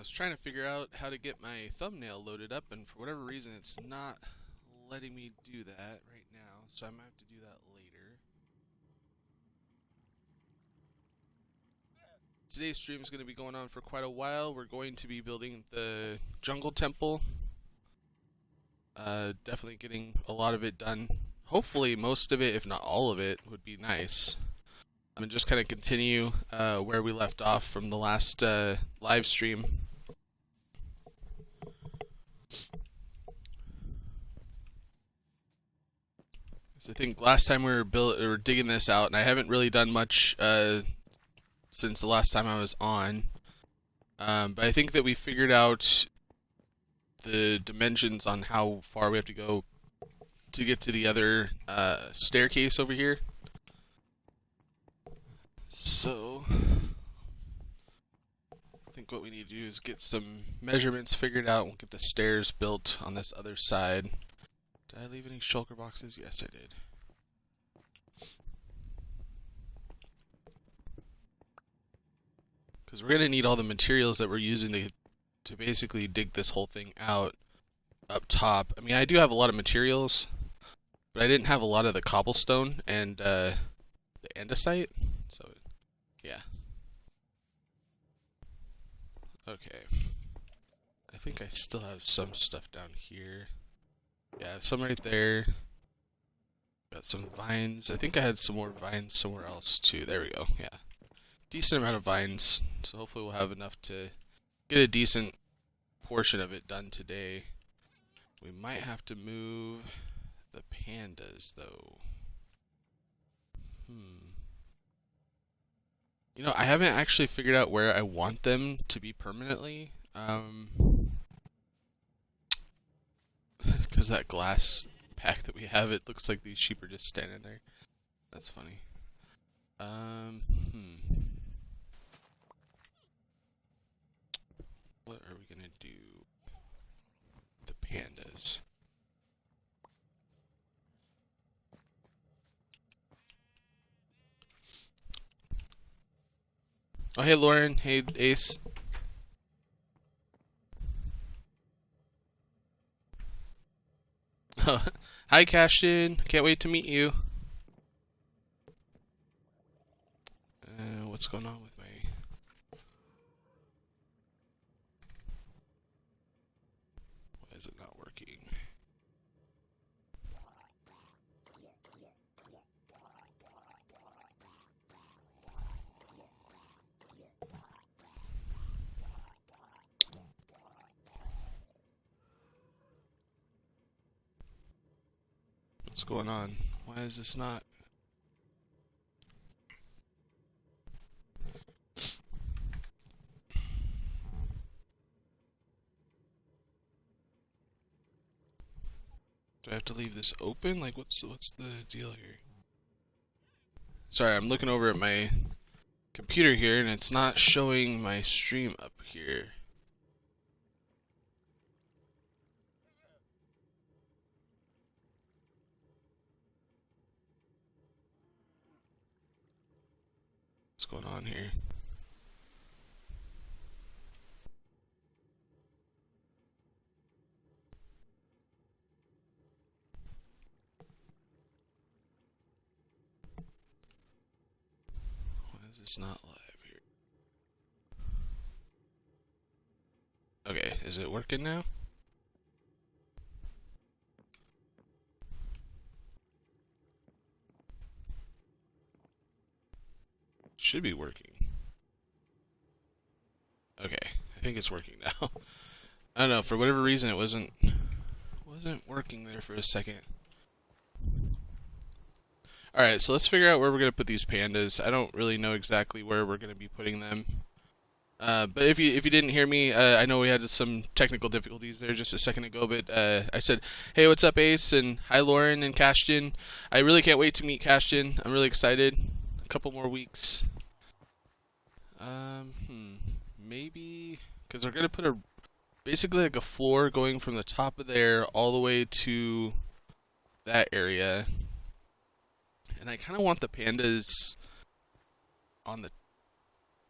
was trying to figure out how to get my thumbnail loaded up, and for whatever reason it's not letting me do that right now, so I might have to do that later. Today's stream is going to be going on for quite a while. We're going to be building the jungle temple. Definitely getting a lot of it done. Hopefully most of it, if not all of it, would be nice. I'm just kind of continue where we left off from the last live stream. So I think last time we were digging this out, and I haven't really done much since the last time I was on. But I think that we figured out the dimensions on how far we have to go to get to the other staircase over here. So I think what we need to do is get some measurements figured out. We'll get the stairs built on this other side. Did I leave any shulker boxes? Yes, I did. Because we're going to need all the materials that we're using to basically dig this whole thing out up top. I mean, I do have a lot of materials, but I didn't have a lot of the cobblestone and the andesite. So, yeah. Okay. I think I still have some stuff down here. Yeah, I have some right there. Got some vines. I think I had some more vines somewhere else too. There we go. Yeah. Decent amount of vines. So hopefully we'll have enough to get a decent portion of it done today. We might have to move the pandas though. You know, I haven't actually figured out where I want them to be permanently. Because that glass pack that we have, it looks like these sheep are just standing there. That's funny. What are we gonna do? The pandas. Oh, hey Lauren. Hey Ace. Hi Cashton. Can't wait to meet you. What's going on with my... Why is it not working? What's going on? Why is this not... Do I have to leave this open? Like, what's the deal here? Sorry, I'm looking over at my computer here, and it's not showing my stream up here. What's going on here? Why is this not live here? Okay, is it working now? Should be working. Okay, I think it's working now. I don't know, for whatever reason it wasn't working there for a second. Alright, so let's figure out where we're going to put these pandas. I don't really know exactly where we're going to be putting them. But if you didn't hear me, I know we had some technical difficulties there just a second ago, but I said, hey, what's up, Ace? And hi, Lauren and Cashton. I really can't wait to meet Cashton. I'm really excited. A couple more weeks. Maybe... Because we're going to put basically like a floor going from the top of there all the way to that area. And I kind of want the pandas on the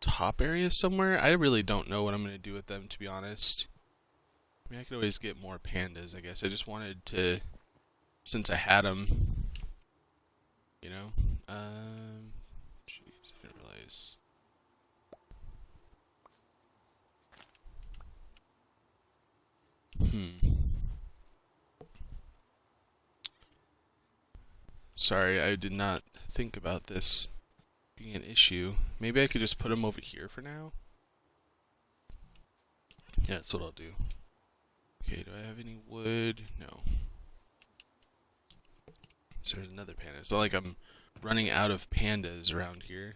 top area somewhere. I really don't know what I'm going to do with them, to be honest. I mean, I could always get more pandas, I guess. I just wanted to, since I had them, you know. Jeez, I didn't realize. Sorry, I did not think about this being an issue. Maybe I could just put them over here for now. Yeah, that's what I'll do. Okay, do I have any wood? No. So there's another panda. It's not like I'm running out of pandas around here.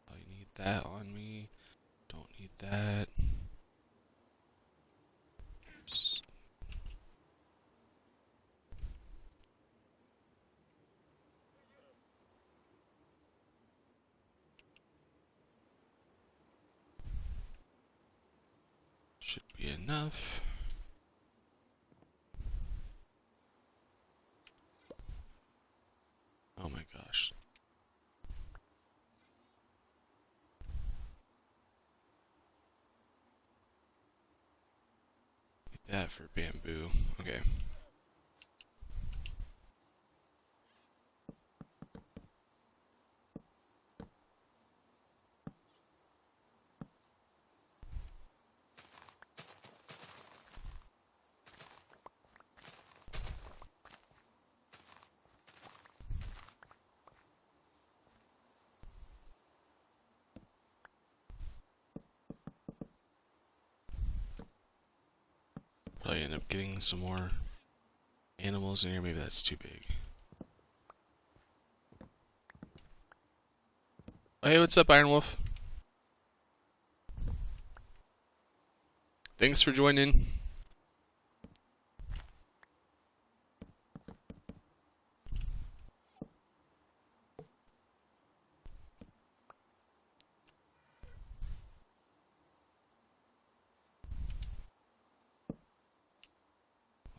I need that on me. Don't need that. Oops. Should be enough. Oh my gosh. Need that for bamboo. Okay. Probably end up getting some more animals in here. Maybe that's too big. Oh, hey, what's up, Iron Wolf? Thanks for joining.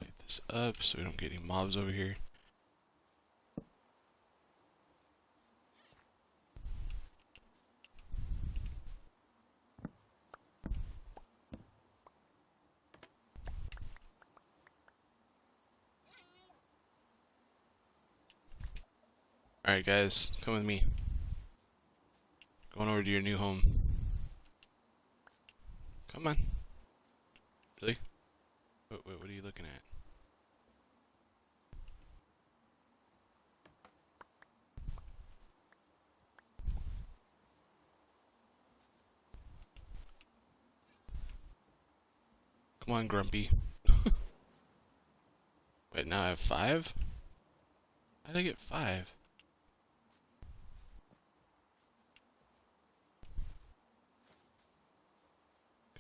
Light this up so we don't get any mobs over here. Alright guys, come with me. Going over to your new home. Come on. Really? Wait, what are you looking at? Come on, Grumpy. Wait, now I have 5? How did I get 5?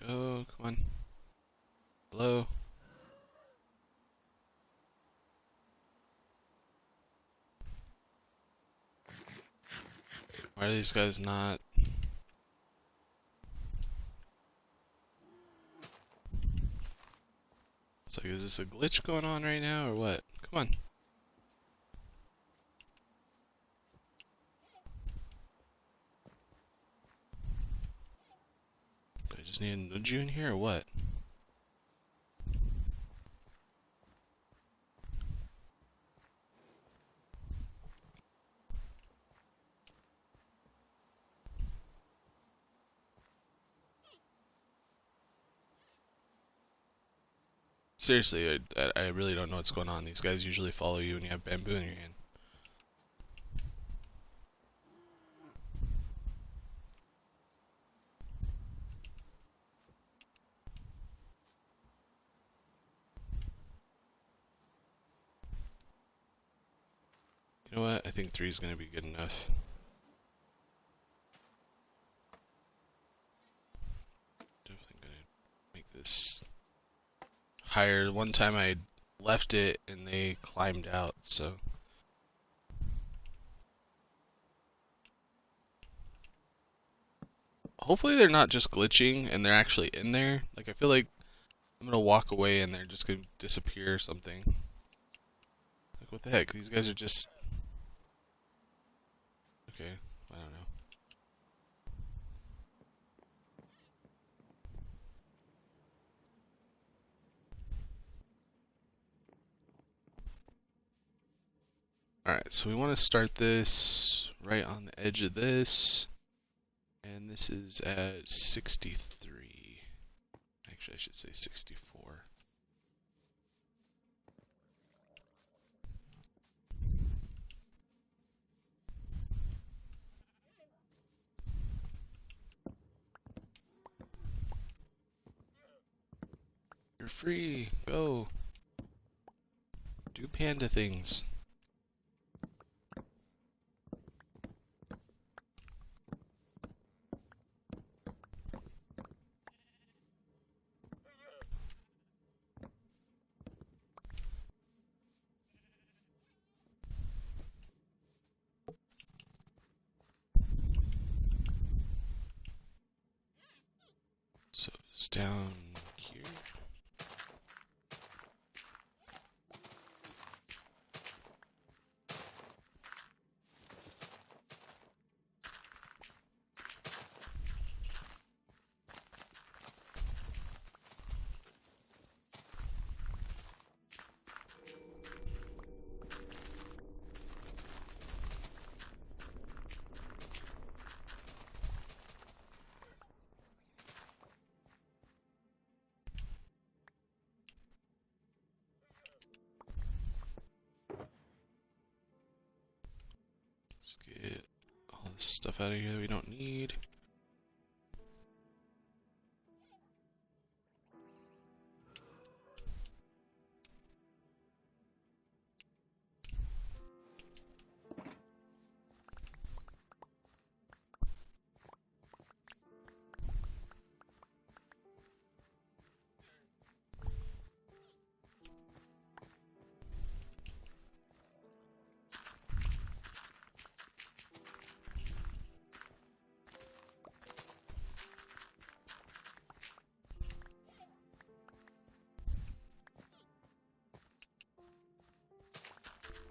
Go, come on. Hello? Why are these guys not? It's like, is this a glitch going on right now or what? Come on. Do I just need to nudge you in here or what? Seriously, I really don't know what's going on. These guys usually follow you when you have bamboo in your hand. You know what? I think 3 is going to be good enough. Definitely going to make this higher. One time I left it and they climbed out, so. Hopefully they're not just glitching and they're actually in there. Like, I feel like I'm going to walk away and they're just going to disappear or something. Like, what the heck? These guys are just okay. I don't know. Alright, so we want to start this right on the edge of this. And this is at 63. Actually, I should say 64. You're free. Go. Do panda things. So it's down here. Let's get all this stuff out of here that we don't need.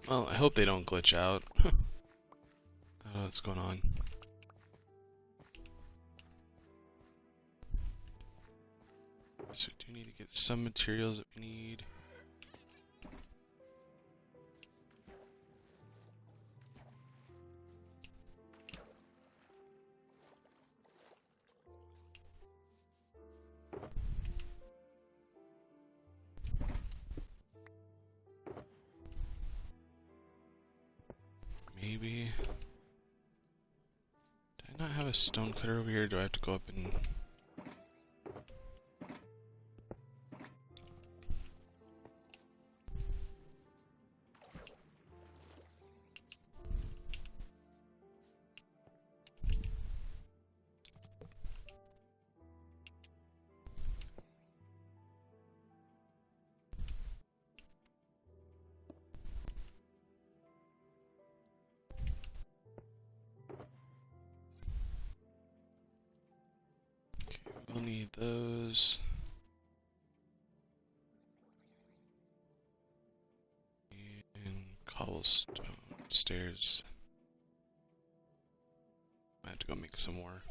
Well, I hope they don't glitch out. I don't know what's going on. So do need to get some materials that we need. Maybe. Do I not have a stone cutter over here? Do I have to go up and... We'll need those. And cobblestone stairs. I have to go make some more.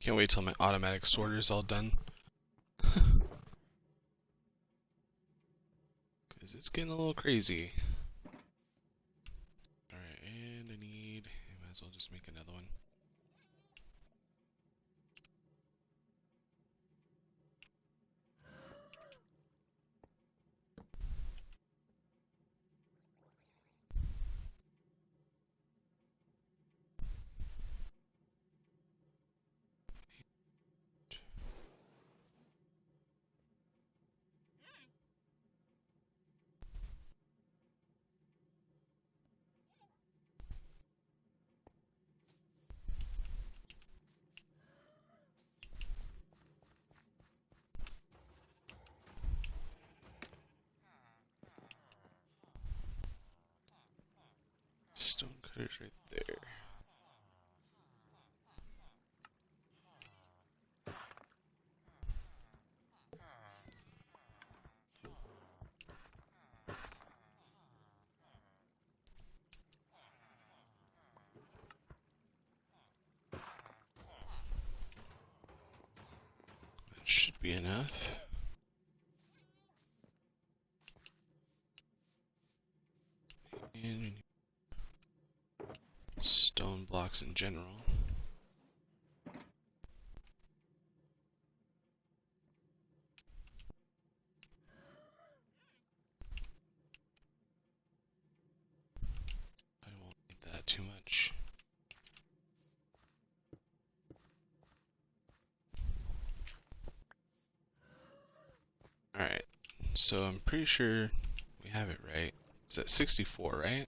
Can't wait till my automatic sorter is all done. Because it's getting a little crazy. Alright, and I might as well just make another one. Cutter's right there. That should be enough. And we need stone blocks in general. I won't need that too much. Alright, so I'm pretty sure we have it right. It's at 64, right?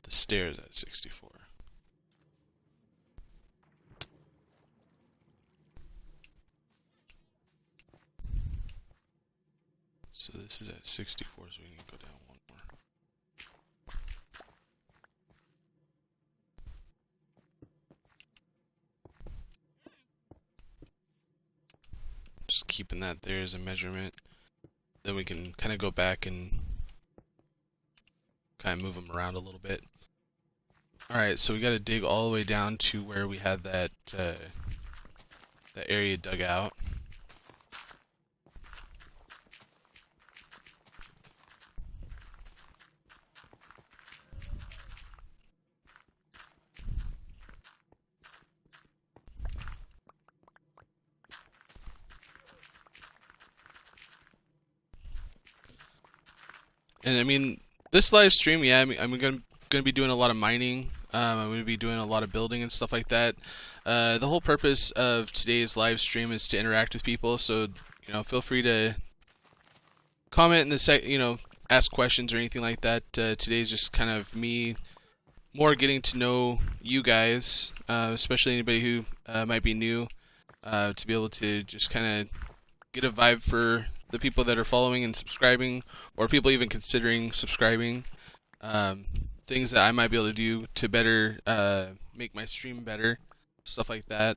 The stairs at 64. So this is at 64, so we can go down one more. Just keeping that there as a measurement. Then we can kind of go back and kind of move them around a little bit. Alright, so we got to dig all the way down to where we had that that area dug out. And I mean, this live stream, yeah, I'm gonna be doing a lot of mining. I'm gonna be doing a lot of building and stuff like that. The whole purpose of today's live stream is to interact with people. So feel free to comment in the ask questions or anything like that. Today's just kind of me more getting to know you guys, especially anybody who might be new, to be able to just kind of get a vibe for the people that are following and subscribing, or people even considering subscribing. Things that I might be able to do to better make my stream better, stuff like that.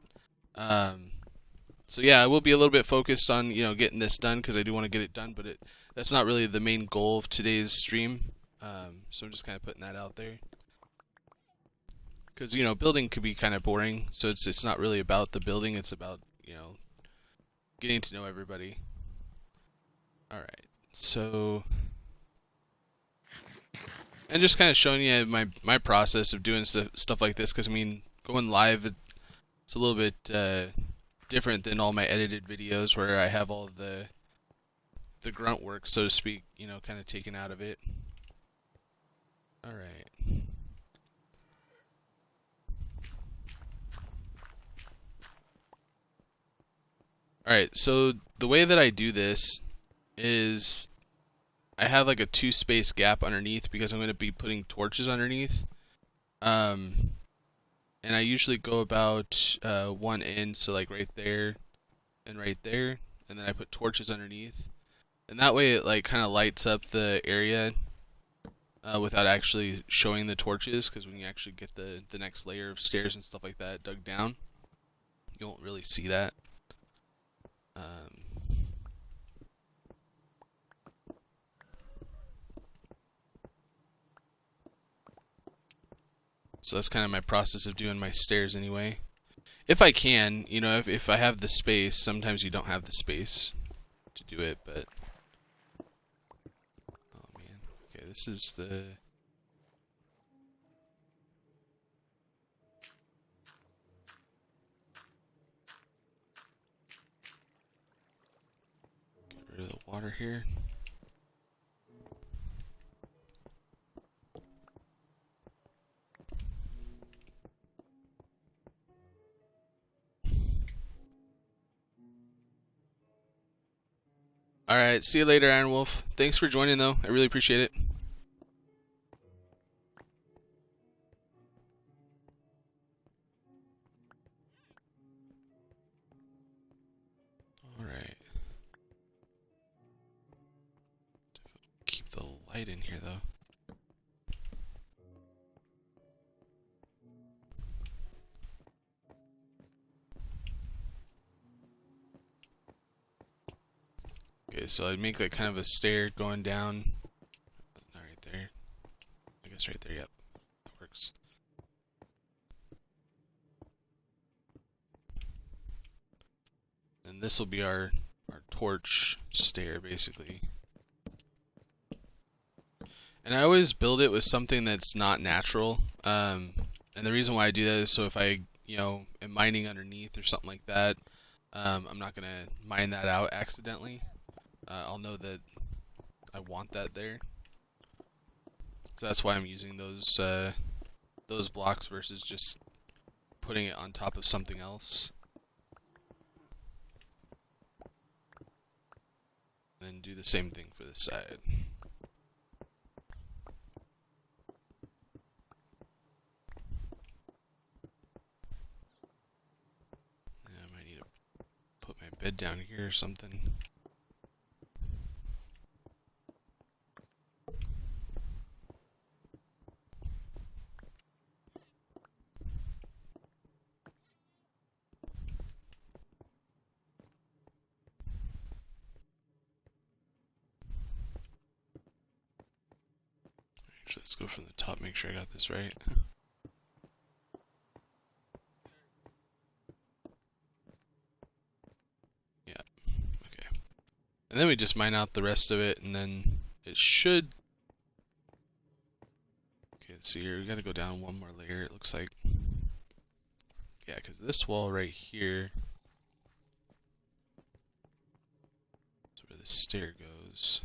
So yeah, I will be a little bit focused on getting this done because I do want to get it done, but that's not really the main goal of today's stream. So I'm just kind of putting that out there. Because building could be kind of boring, so it's not really about the building. It's about getting to know everybody. All right, so and just kind of showing you my process of doing stuff like this. Because I mean, going live, it's a little bit different than all my edited videos where I have all the grunt work, so to speak, kind of taken out of it. All right. Alright, so the way that I do this is I have like a 2-space gap underneath because I'm going to be putting torches underneath. And I usually go about one in, so like right there and right there, and then I put torches underneath. And that way it like kind of lights up the area without actually showing the torches, because when you actually get the next layer of stairs and stuff like that dug down, you won't really see that. So that's kind of my process of doing my stairs anyway. If I can, if I have the space. Sometimes you don't have the space to do it, but oh man. Okay, this is the get rid of the water here. Alright, see you later, Iron Wolf. Thanks for joining, though. I really appreciate it. Alright. Keep the light in here though. Okay, so I'd make like kind of a stair going down. Not right there. I guess right there, yep. That works. And this will be our torch stair, basically. And I always build it with something that's not natural. And the reason why I do that is so if I, am mining underneath or something like that, I'm not going to mine that out accidentally. I'll know that I want that there. So that's why I'm using those blocks versus just putting it on top of something else. Then do the same thing for this side. Yeah, I might need to put my bed down here or something. Actually, let's go from the top, make sure I got this right. Yeah, okay. And then we just mine out the rest of it, and then it should... Okay, let's see here, we gotta go down one more layer, it looks like. Yeah, because this wall right here is where the stair goes.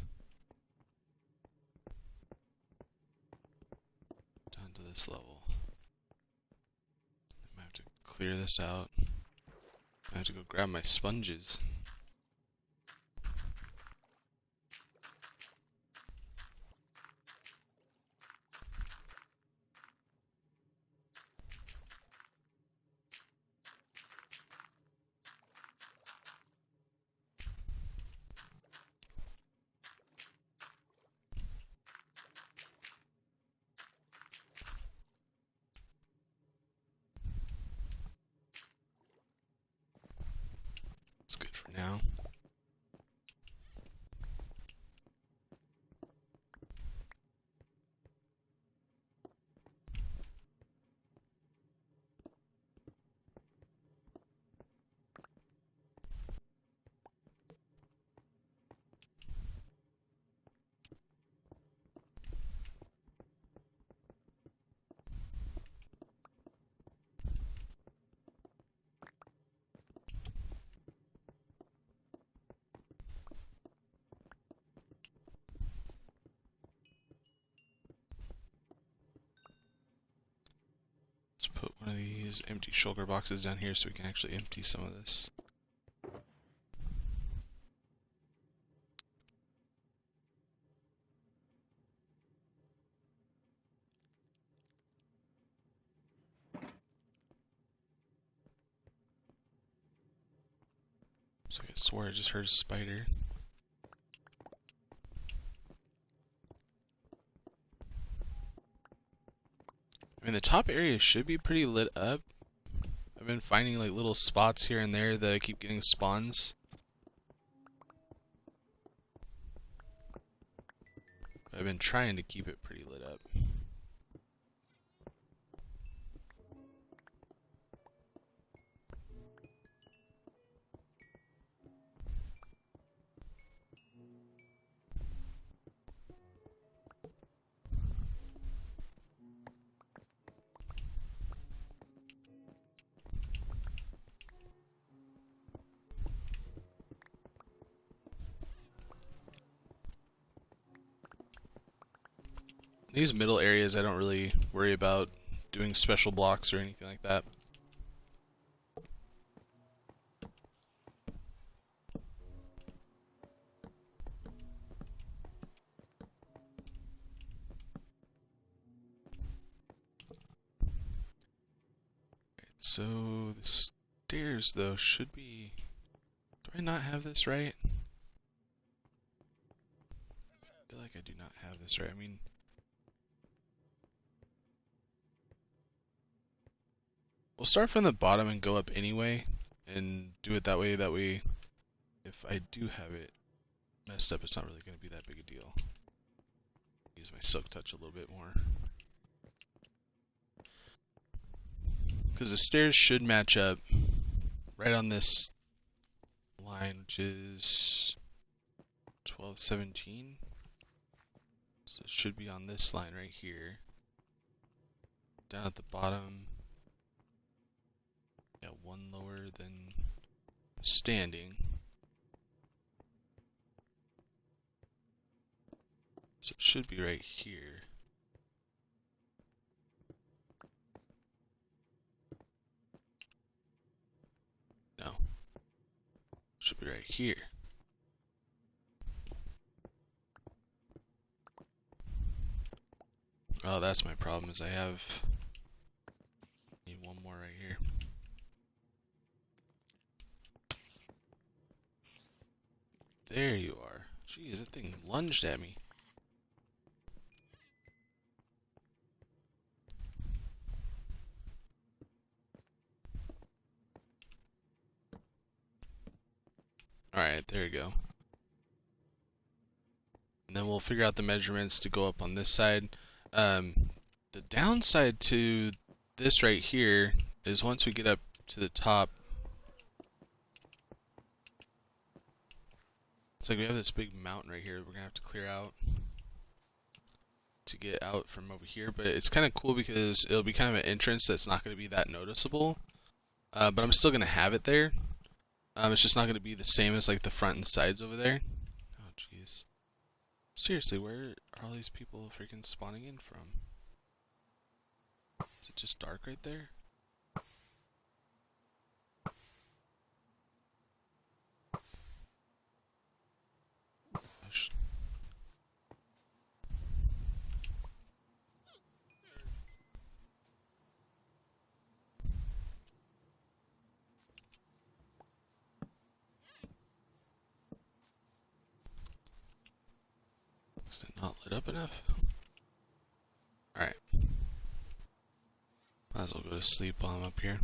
Down to this level. I might have to clear this out. I have to go grab my sponges. It's good for now. Let's put one of these empty shulker boxes down here so we can actually empty some of this. So I swore I just heard a spider. I mean, the top area should be pretty lit up. I've been finding like little spots here and there that I keep getting spawns. I've been trying to keep it pretty lit up. These middle areas I don't really worry about doing special blocks or anything like that. So the stairs though should be... Do I not have this right? I feel like I do not have this right. I mean, we'll start from the bottom and go up anyway, and do it that way. That way, if I do have it messed up, it's not really going to be that big a deal. Use my silk touch a little bit more. Because the stairs should match up right on this line, which is 1217. So it should be on this line right here. Down at the bottom, yeah, one lower than standing. So it should be right here. No. Should be right here. Oh, that's my problem, is I need one more right here. There you are. Jeez, that thing lunged at me. Alright, there you go. And then we'll figure out the measurements to go up on this side. The downside to this right here is once we get up to the top, it's like we have this big mountain right here we're gonna have to clear out to get out from over here. But it's kind of cool because it'll be kind of an entrance that's not going to be that noticeable. But I'm still gonna have it there. It's just not gonna be the same as like the front and sides over there. Oh jeez. Seriously, where are all these people freaking spawning in from? Is it just dark right there? Gosh. Is it not lit up enough? Alright. Might as well go to sleep while I'm up here.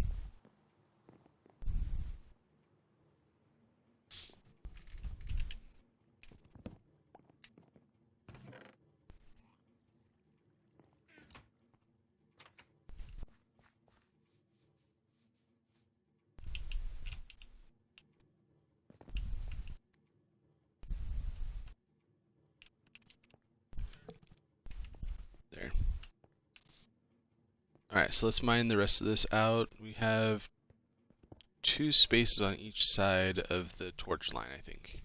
There. Alright, so let's mine the rest of this out. We have 2 spaces on each side of the torch line, I think.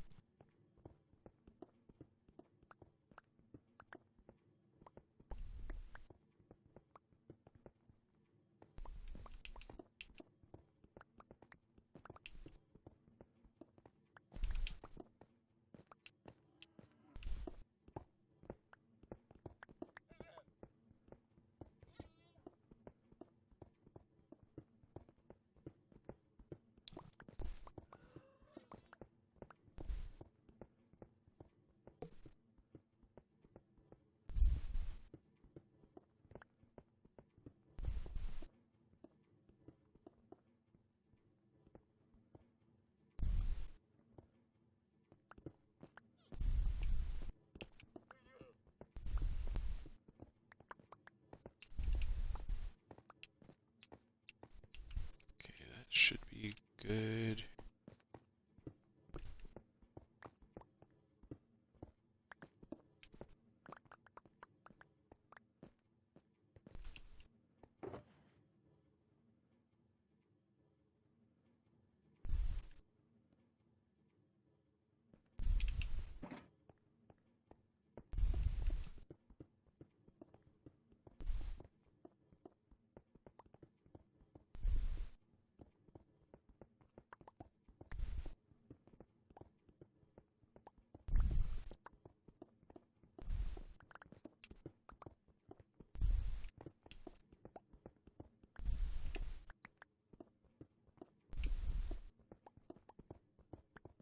Okay, that should be good.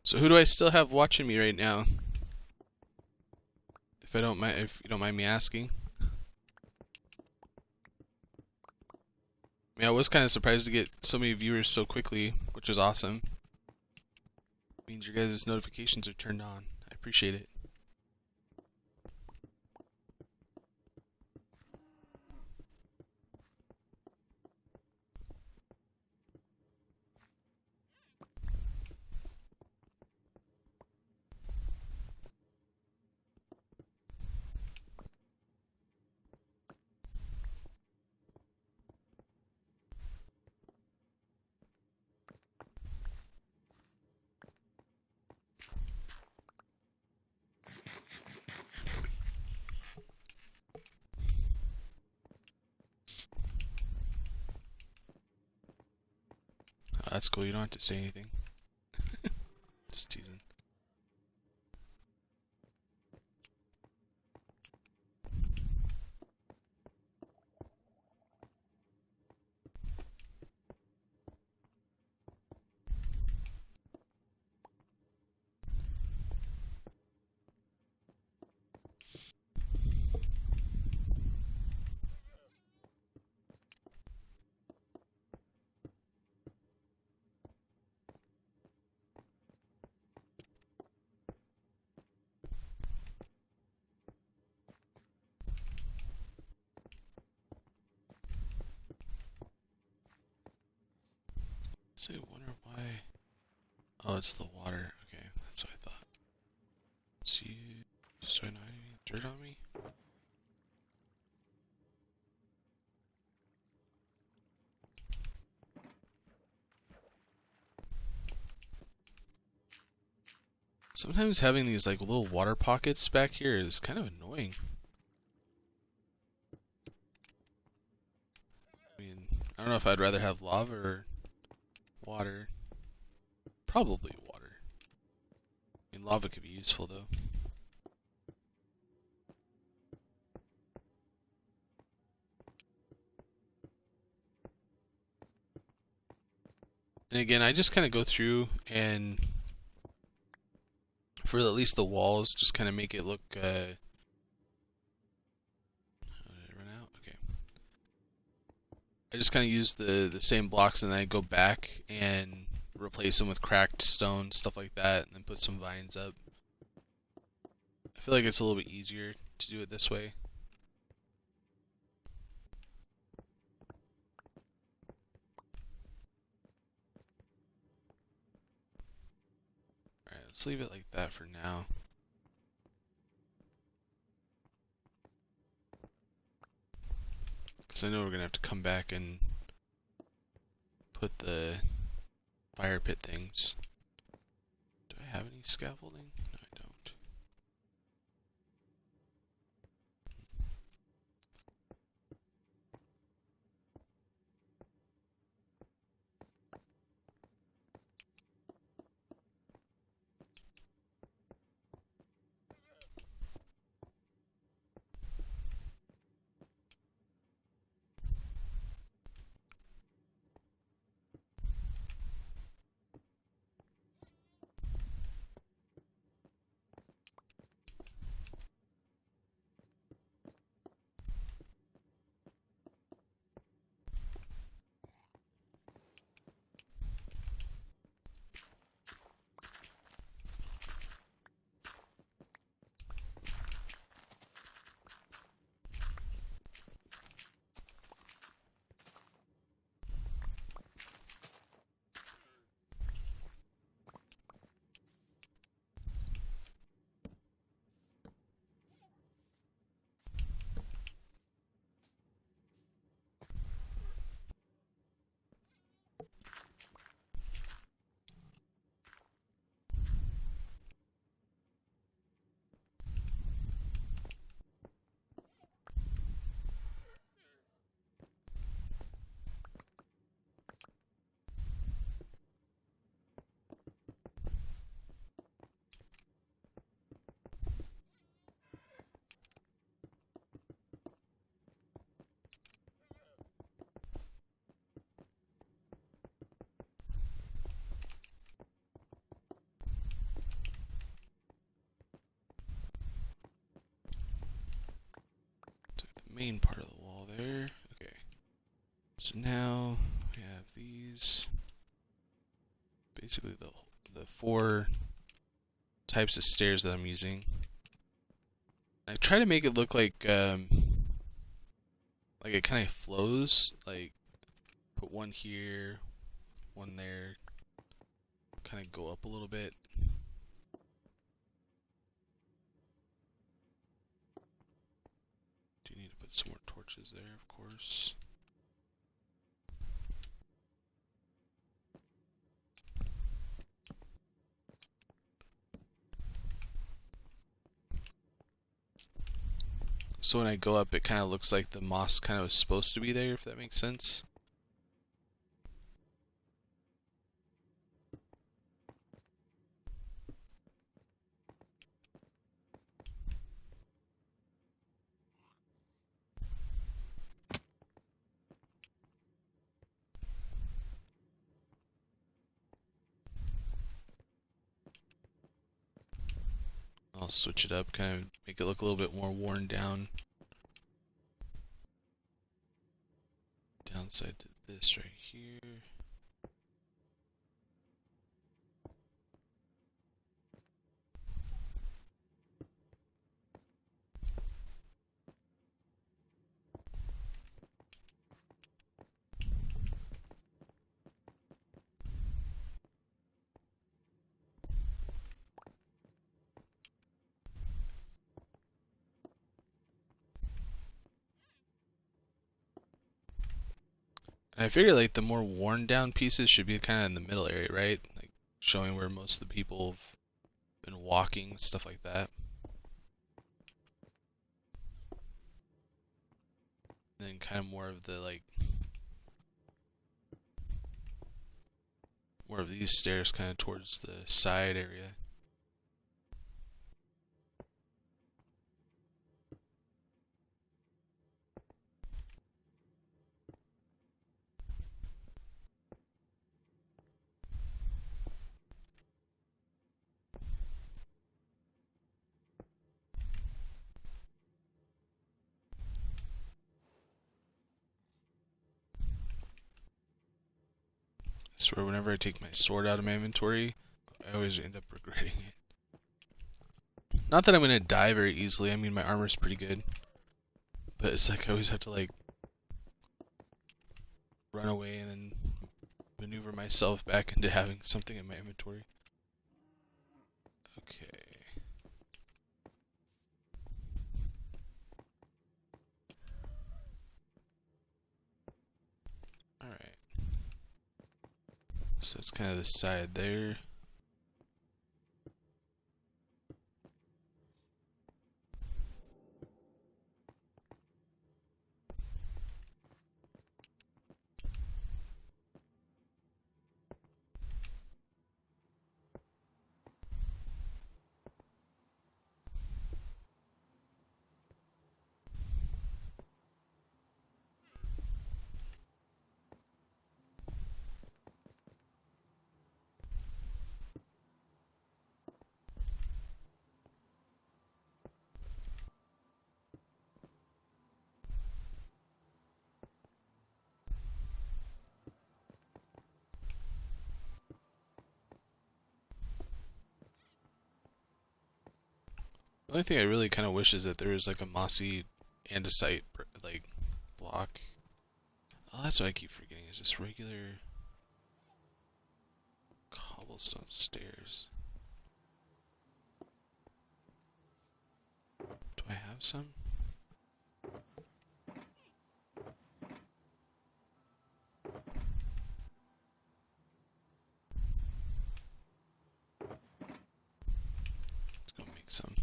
So who do I still have watching me right now? If I don't if you don't mind me asking. I mean, I was kind of surprised to get so many viewers so quickly, which is awesome. Means your guys' notifications are turned on. I appreciate it. Oh, that's cool. You don't have to say anything. Just teasing. So I wonder why. Oh, it's the water. Okay, that's what I thought. See, so I not have any dirt on me. Sometimes having these like little water pockets back here is kind of annoying. I mean, I don't know if I'd rather have lava or water. Probably water. I mean, lava could be useful though. And again, I just kind of go through and for at least the walls, just kind of make it look. Oh, did it run out? Okay. I just kind of use the same blocks and then I go back and replace them with cracked stone, stuff like that, and then put some vines up. I feel like it's a little bit easier to do it this way. Alright, let's leave it like that for now. Because I know we're going to have to come back and put the fire pit things. Do I have any scaffolding? No, I don't. main part of the wall there. Okay. So now we have these. Basically the 4 types of stairs that I'm using. I try to make it look like it kind of flows. Like put one here, one there. Kind of go up a little bit. Do need to put some more torches there, of course. So when I go up, it kind of looks like the moss kind of was supposed to be there, if that makes sense. I'll switch it up, kind of make it look a little bit more worn down. Downside to this right here. And I figure like the more worn down pieces should be kind of in the middle area, right? Like showing where most of the people have been walking, stuff like that. And then kind of more of the more of these stairs kind of towards the side area. I swear whenever I take my sword out of my inventory, I always end up regretting it. Not that I'm gonna die very easily, I mean my armor's pretty good. But it's like I always have to like run away and then maneuver myself back into having something in my inventory. Okay. Alright. So that's kind of the side there. The only thing I really kind of wish is that there was like a mossy andesite like block. Oh, that's what I keep forgetting. Is just regular cobblestone stairs. Do I have some? Let's go make some.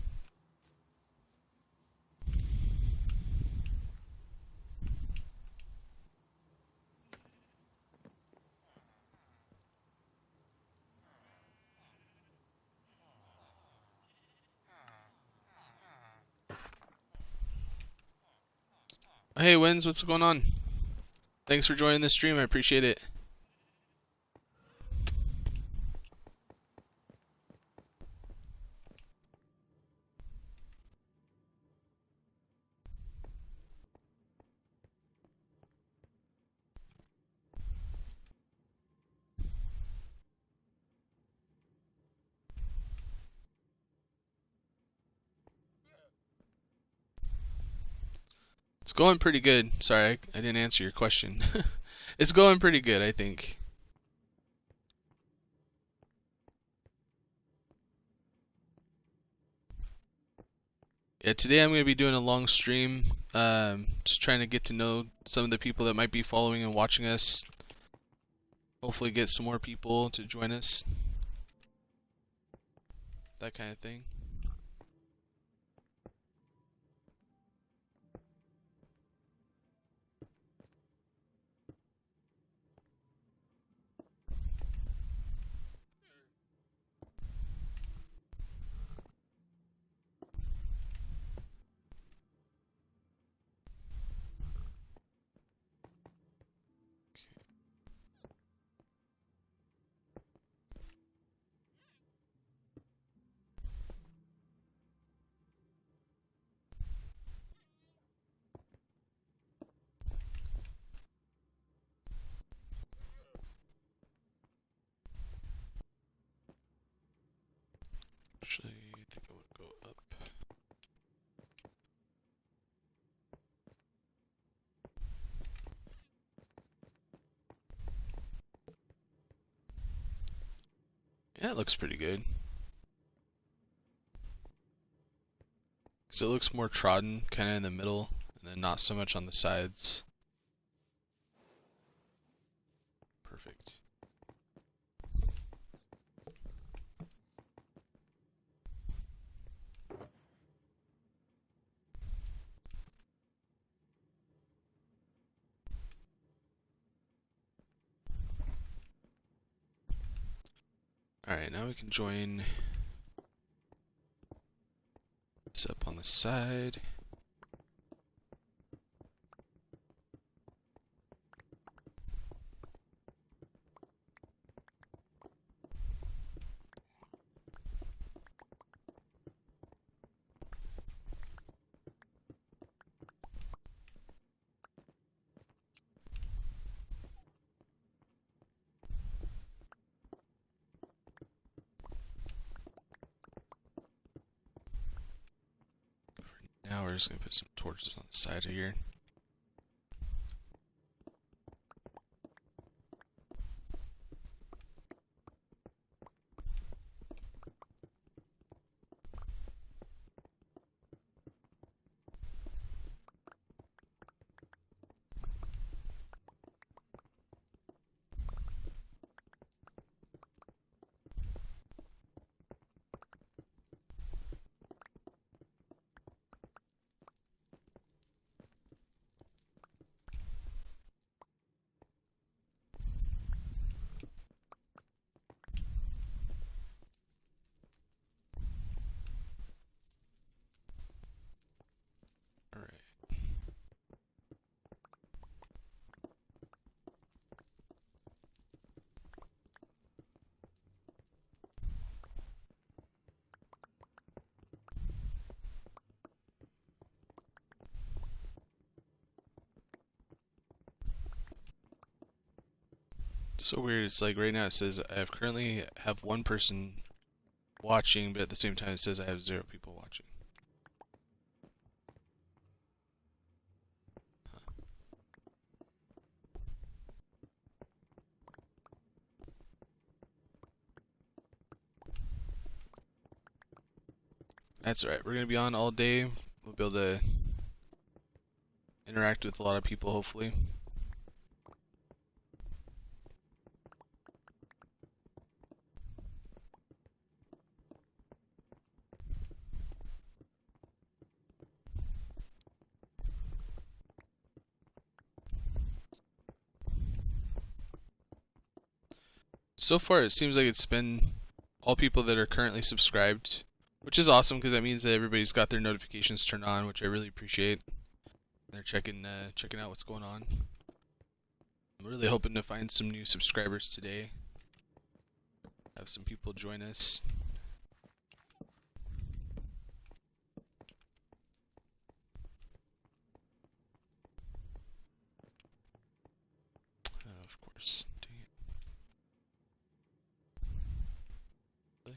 Hey, Wins, what's going on? Thanks for joining the stream. I appreciate it. going pretty good. Sorry, I didn't answer your question. It's going pretty good, I think. Yeah, today I'm going to be doing a long stream. Just trying to get to know some of the people that might be following and watching us. Hopefully get some more people to join us. That kind of thing. Actually, I think I would go up. Yeah, it looks pretty good. So it looks more trodden, kind of in the middle, and then not so much on the sides. Perfect. Alright, now we can join this up on the side. Now we're just going to put some torches on the side here. Alright. So weird, it's like right now it says I currently have one person watching, but at the same time it says I have 0 people watching. That's alright, we're going to be on all day. We'll be able to interact with a lot of people, hopefully. So far, it seems like it's been all people that are currently subscribed, which is awesome because that means that everybody's got their notifications turned on, which I really appreciate. They're checking out what's going on. I'm really hoping to find some new subscribers today. Have some people join us. Of course. Dang it. Really?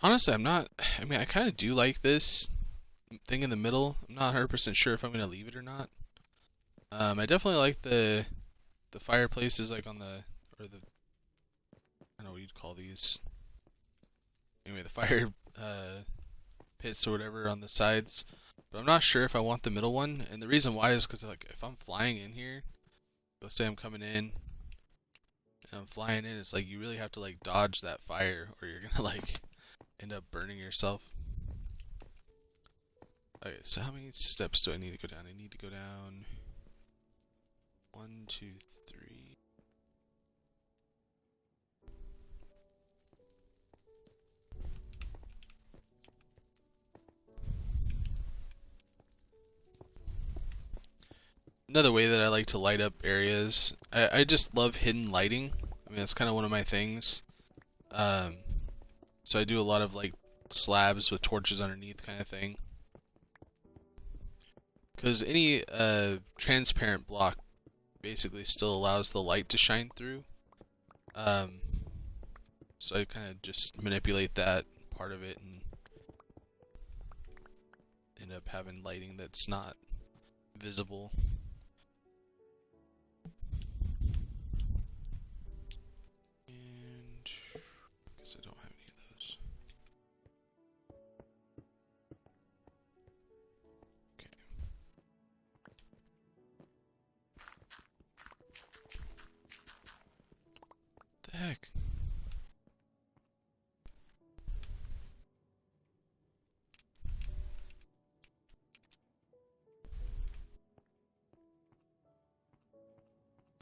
Honestly, I'm not. I mean, I kind of do like this thing in the middle. I'm not 100% sure if I'm gonna leave it or not. I definitely like the fireplaces like on the or the I don't know what you'd call these. Anyway, the fire uh, pits or whatever on the sides. But I'm not sure if I want the middle one, and the reason why is because like if I'm flying in here, let's say I'm coming in and I'm flying in, it's like you really have to like dodge that fire, or you're gonna like end up burning yourself. Okay, so how many steps do I need to go down? I need to go down 1, 2, 3. Another way that I like to light up areas, I just love hidden lighting. I mean, that's kind of one of my things. Um, so I do a lot of like slabs with torches underneath kind of thing. Because any transparent block basically still allows the light to shine through. Um, so I kind of just manipulate that part of it and end up having lighting that's not visible. And I guess I don't have any of those. Okay. What the heck?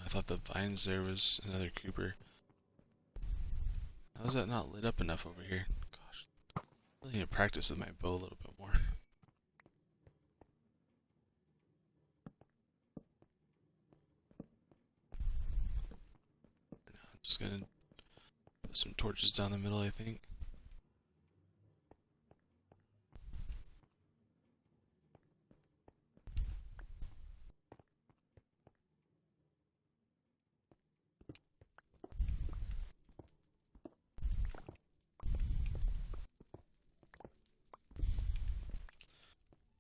I thought the vines there was another creeper. How is that not lit up enough over here? Gosh, I really need to practice with my bow a little bit more. I'm just gonna put some torches down the middle, I think.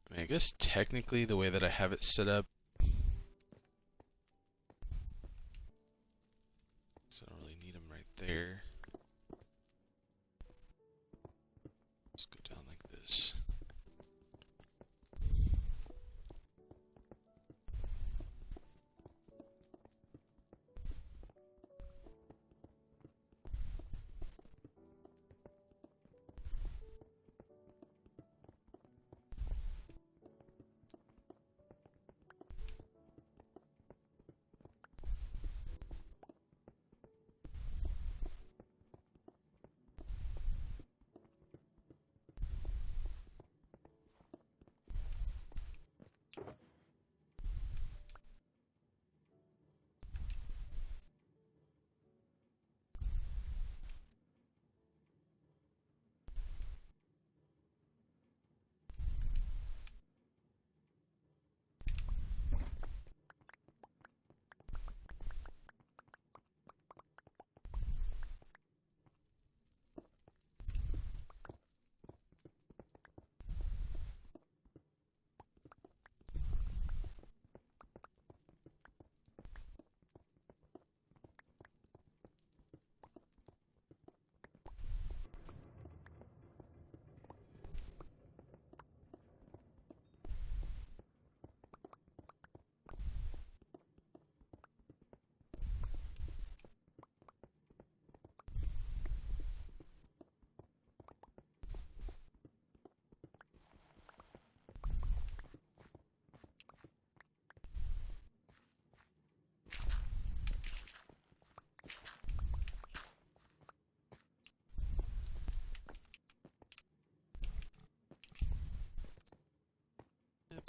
I mean, I guess technically the way that I have it set up, so I don't really need them right there. Just go down like this.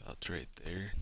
About right there.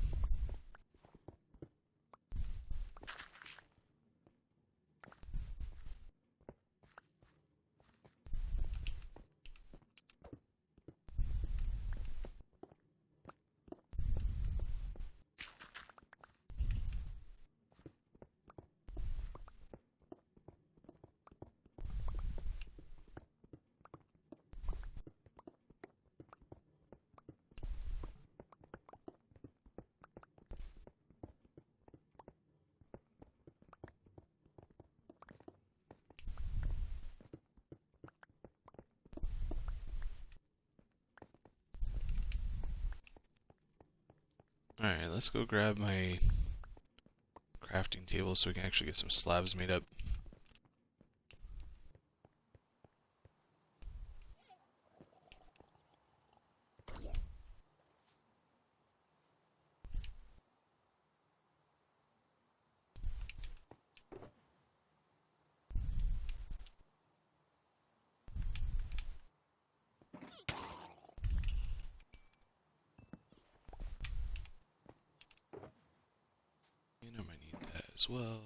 let's go grab my crafting table so we can actually get some slabs made up. And I might need that as well.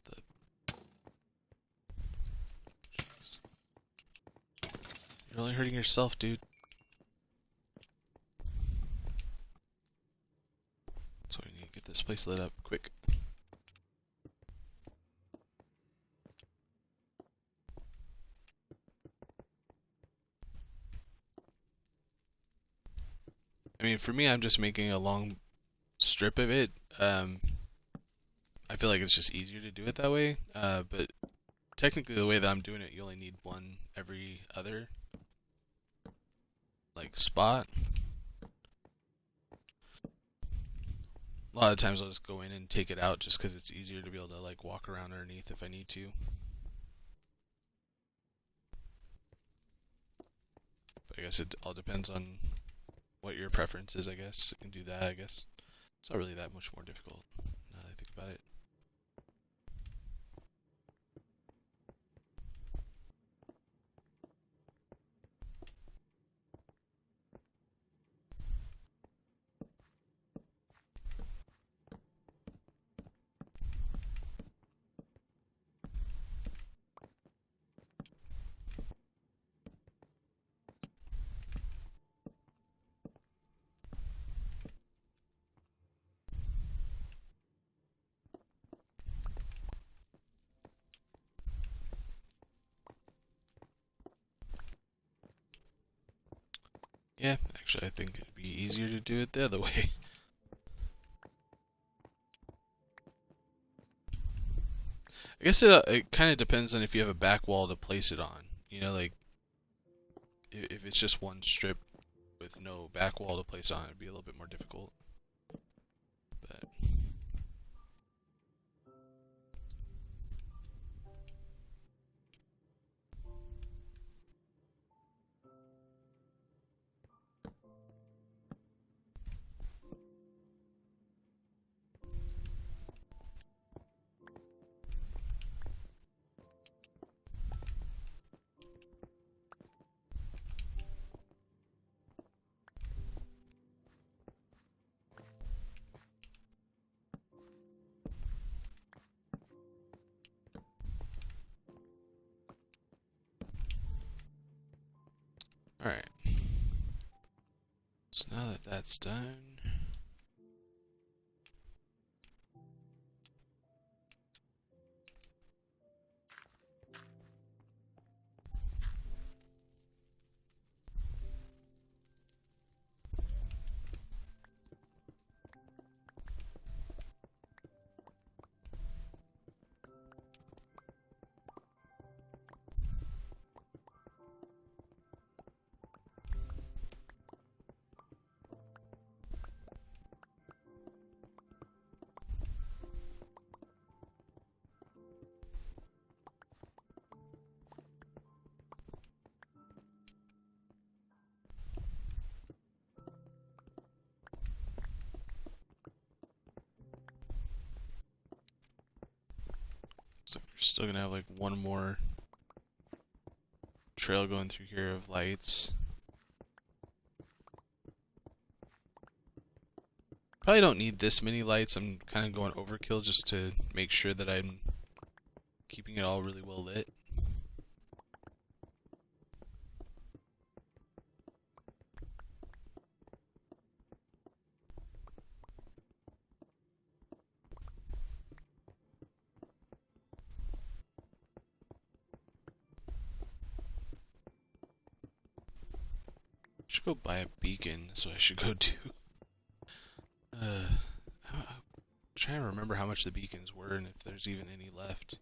The You're only hurting yourself, dude. So we need to get this place lit up quick. I mean, for me, I'm just making a long strip of it. I feel like it's just easier to do it that way. But technically, the way that I'm doing it, you only need one every other like spot. A lot of times I'll just go in and take it out just because it's easier to be able to like walk around underneath if I need to. But I guess it all depends on what your preference is, I guess. You can do that, I guess. It's not really that much more difficult now that I think about it. Yeah, actually I think it'd be easier to do it the other way. I guess it kind of depends on if you have a back wall to place it on. You know, like if it's just one strip with no back wall to place on, it'd be a little bit more difficult. But alright. So now that that's done, so we're still gonna have like one more trail going through here of lights. Probably don't need this many lights. I'm kind of going overkill just to make sure that I'm keeping it all really well lit. Should go buy a beacon. That's what I should go do. I'm trying to remember how much the beacons were and if there's even any left.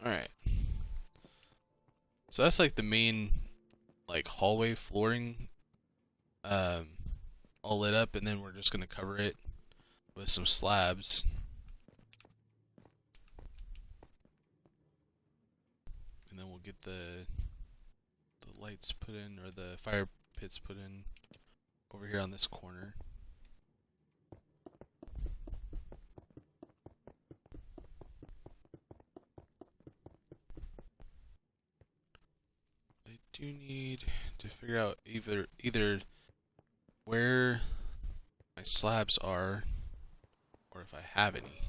Alright. So that's like the main like hallway flooring all lit up, and then we're just gonna cover it with some slabs. And then we'll get the lights put in, or the fire pits put in over here on this corner. I do need to figure out either where my slabs are, or if I have any.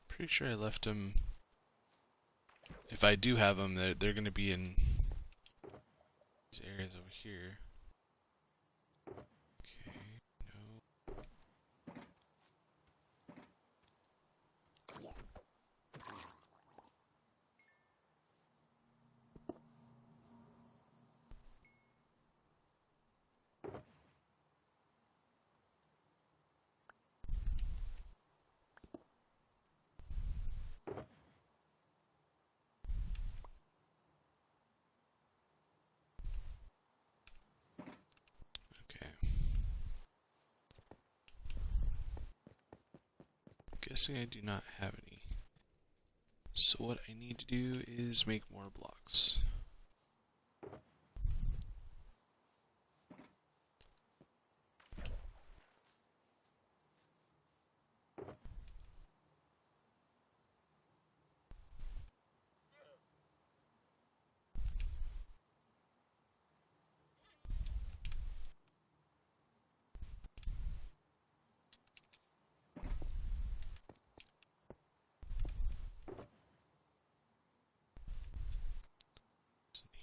Pretty sure I left them. If I do have them, they're going to be in these areas over here. Okay, no. Okay. Guessing I do not have any. So what I need to do is make more blocks.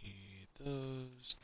Need those.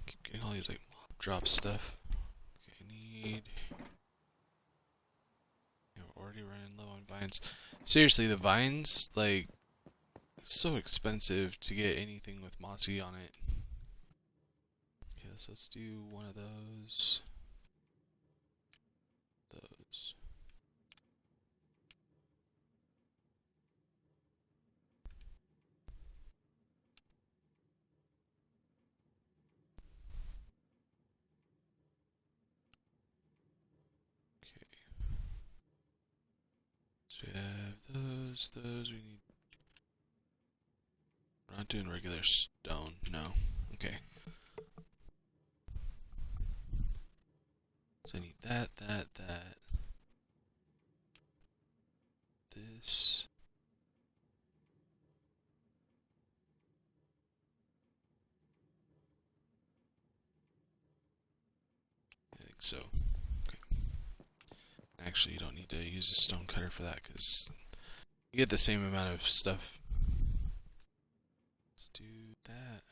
Keep getting all these like mob drop stuff. Okay, I need. Yeah, we're already running low on vines. Seriously, the vines, like, so expensive to get anything with mossy on it. Okay, so let's do one of those. Those. Okay. So we have those we need. We're not doing regular stone, no. Okay. So I need that. This. I think so. Okay. Actually, you don't need to use a stone cutter for that because you get the same amount of stuff. Let's do that.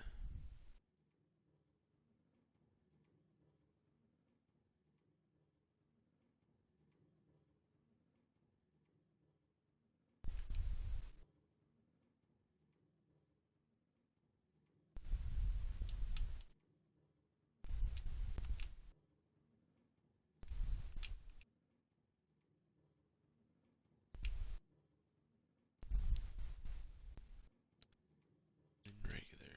And regular.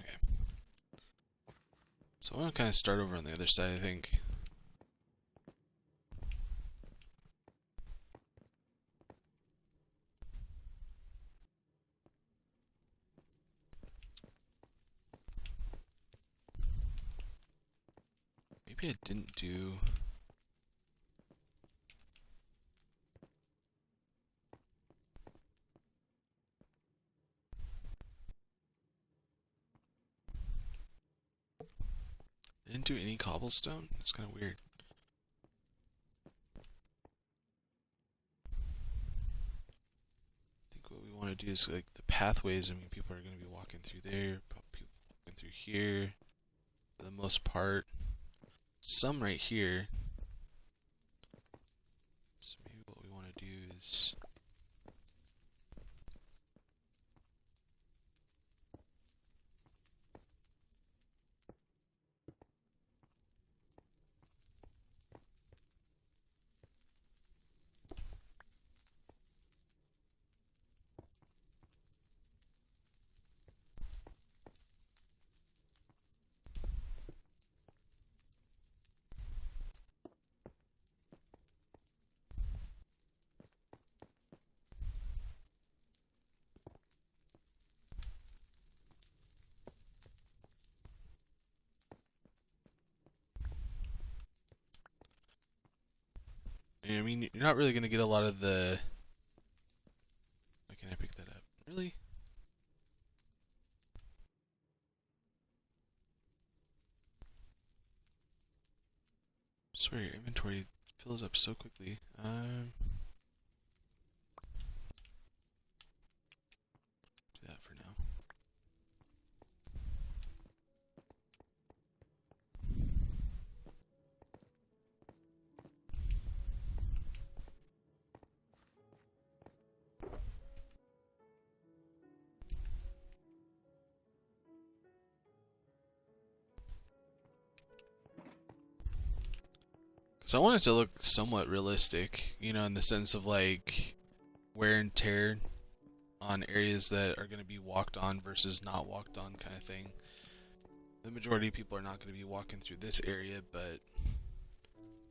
Okay. So I want to kind of start over on the other side, I think. Maybe I didn't do. I didn't do any cobblestone? It's kind of weird. I think what we want to do is like the pathways. I mean, people are going to be walking through there, people walking through here for the most part. Some right here. So maybe what we want to do is. I mean, you're not really going to get a lot of the. Why can't I pick that up? Really? I swear your inventory fills up so quickly. Do that for now. Because I want it to look somewhat realistic, you know, in the sense of like wear and tear on areas that are going to be walked on versus not walked on kind of thing. The majority of people are not going to be walking through this area, but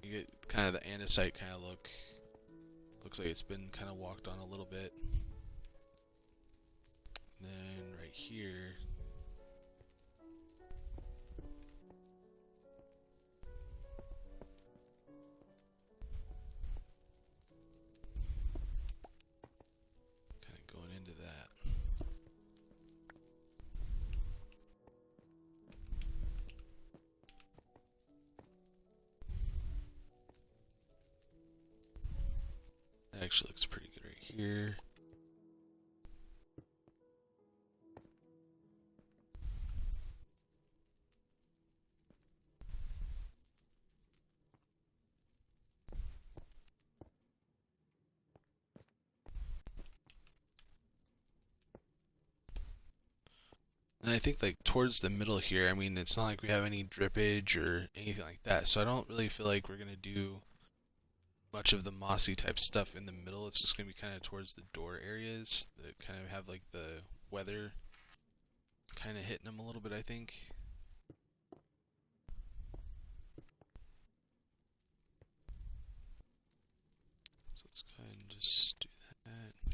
you get kind of the andesite kind of look. Looks like it's been kind of walked on a little bit. And then right here, kind of going into that. That actually looks pretty good right here. I think like towards the middle here, I mean, it's not like we have any drippage or anything like that, so I don't really feel like we're gonna do much of the mossy type stuff in the middle. It's just gonna be kind of towards the door areas that kind of have like the weather kind of hitting them a little bit, I think. So let's go ahead and just do that.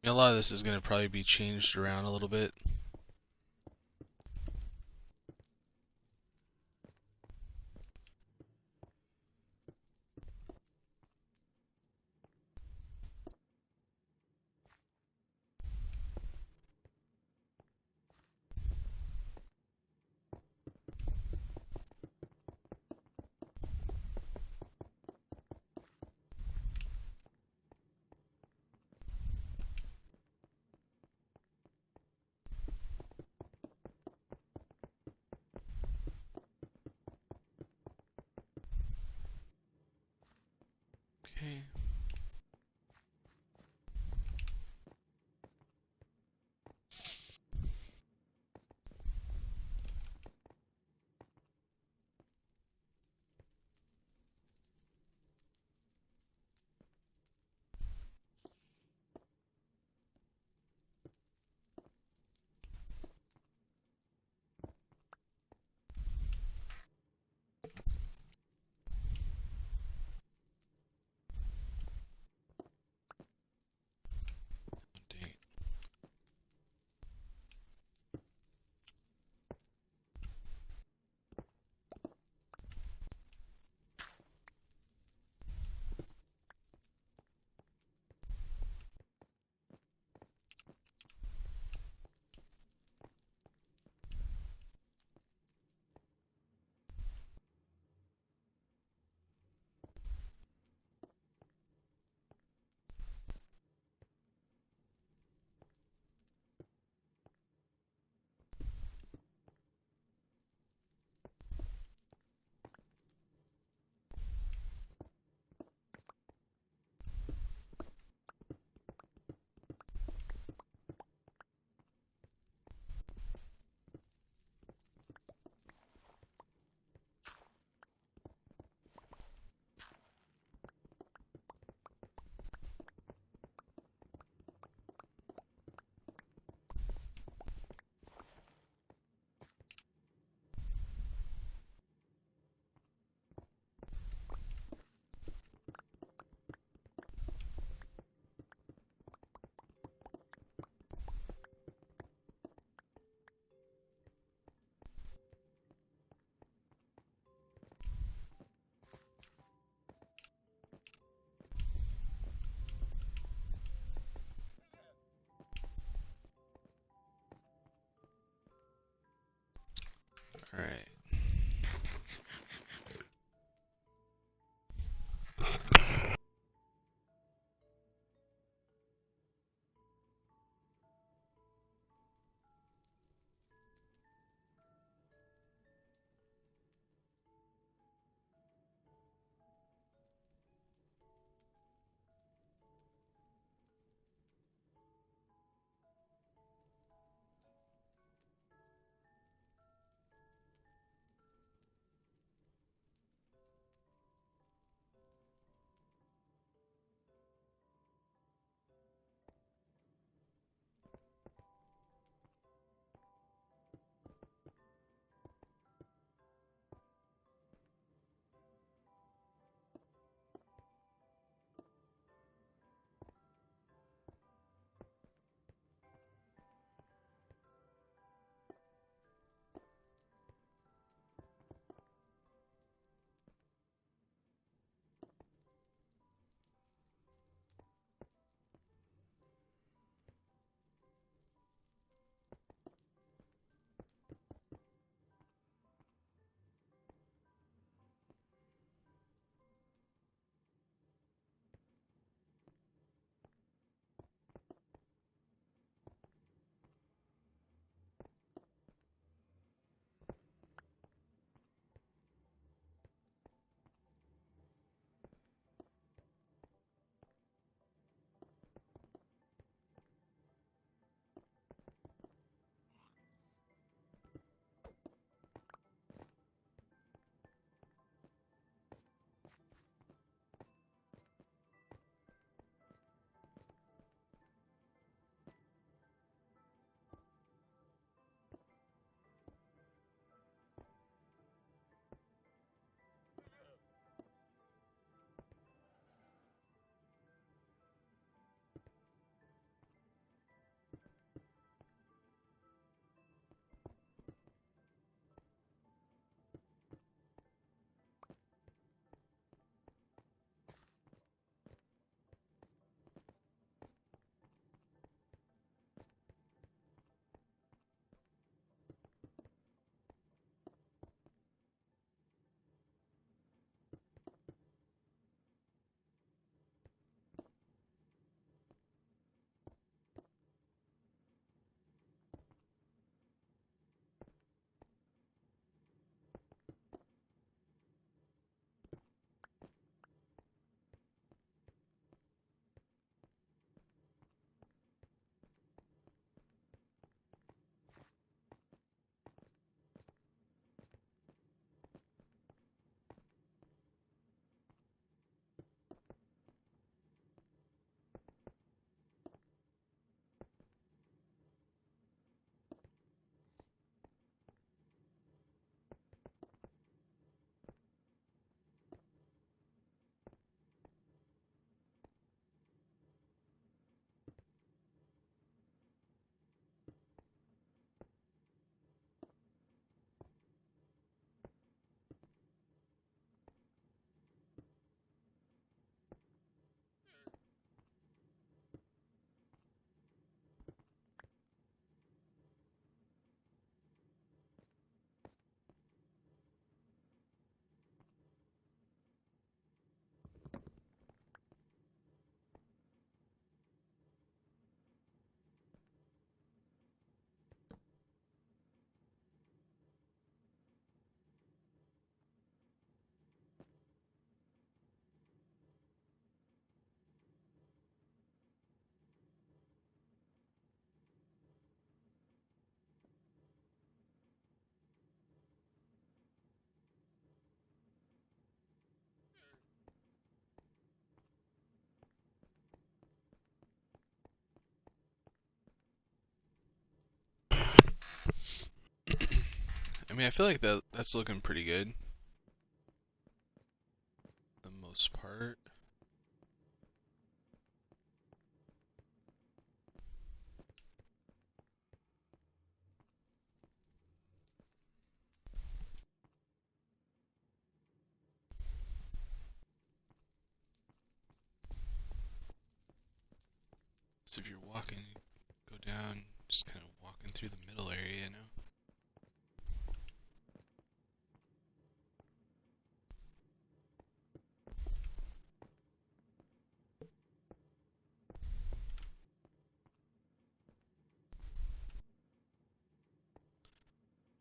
A lot of this is going to probably be changed around a little bit. I mean, I feel like that's looking pretty good. For the most part. So if you're walking, go down, just kind of walking through the middle area, you know?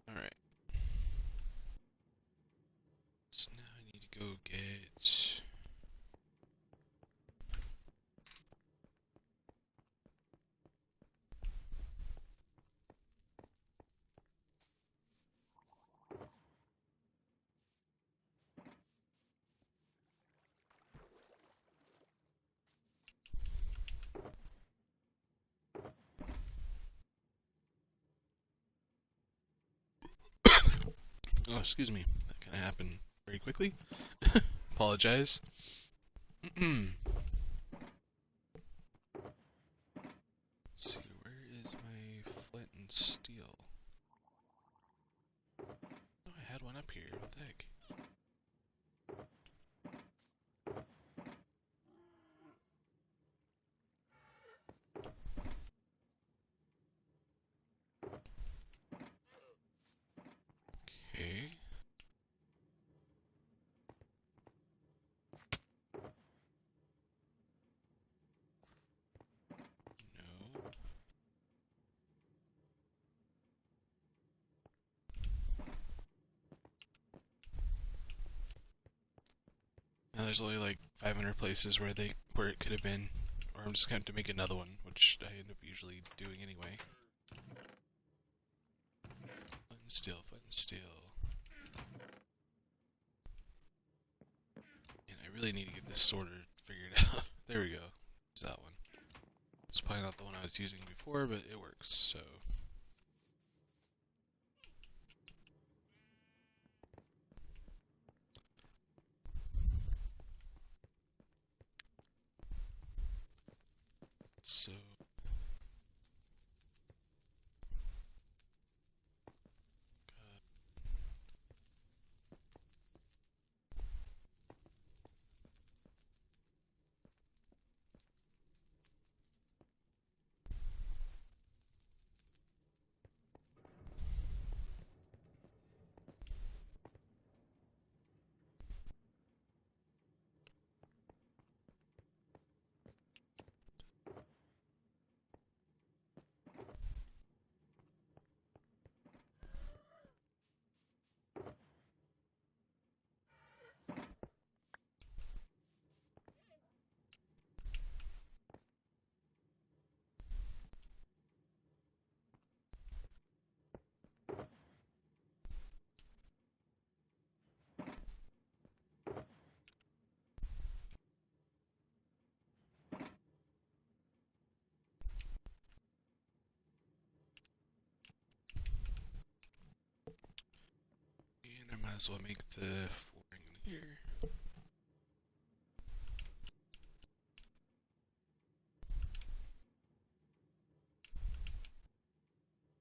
Alright. So now I need to go get... Oh, excuse me. That kind of happened very quickly. Apologize. Let's see, where is my flint and steel? Oh, I had one up here. What the heck? Okay. No. Now there's only like 500 places where it could have been, or I'm just gonna have to make another one, which I end up usually doing anyway. Flint and steel, flint and steel. And I really need to get this sorter figured out. There we go. There's that one. It's probably not the one I was using before, but it works, so. So. And I might as well make the flooring in here.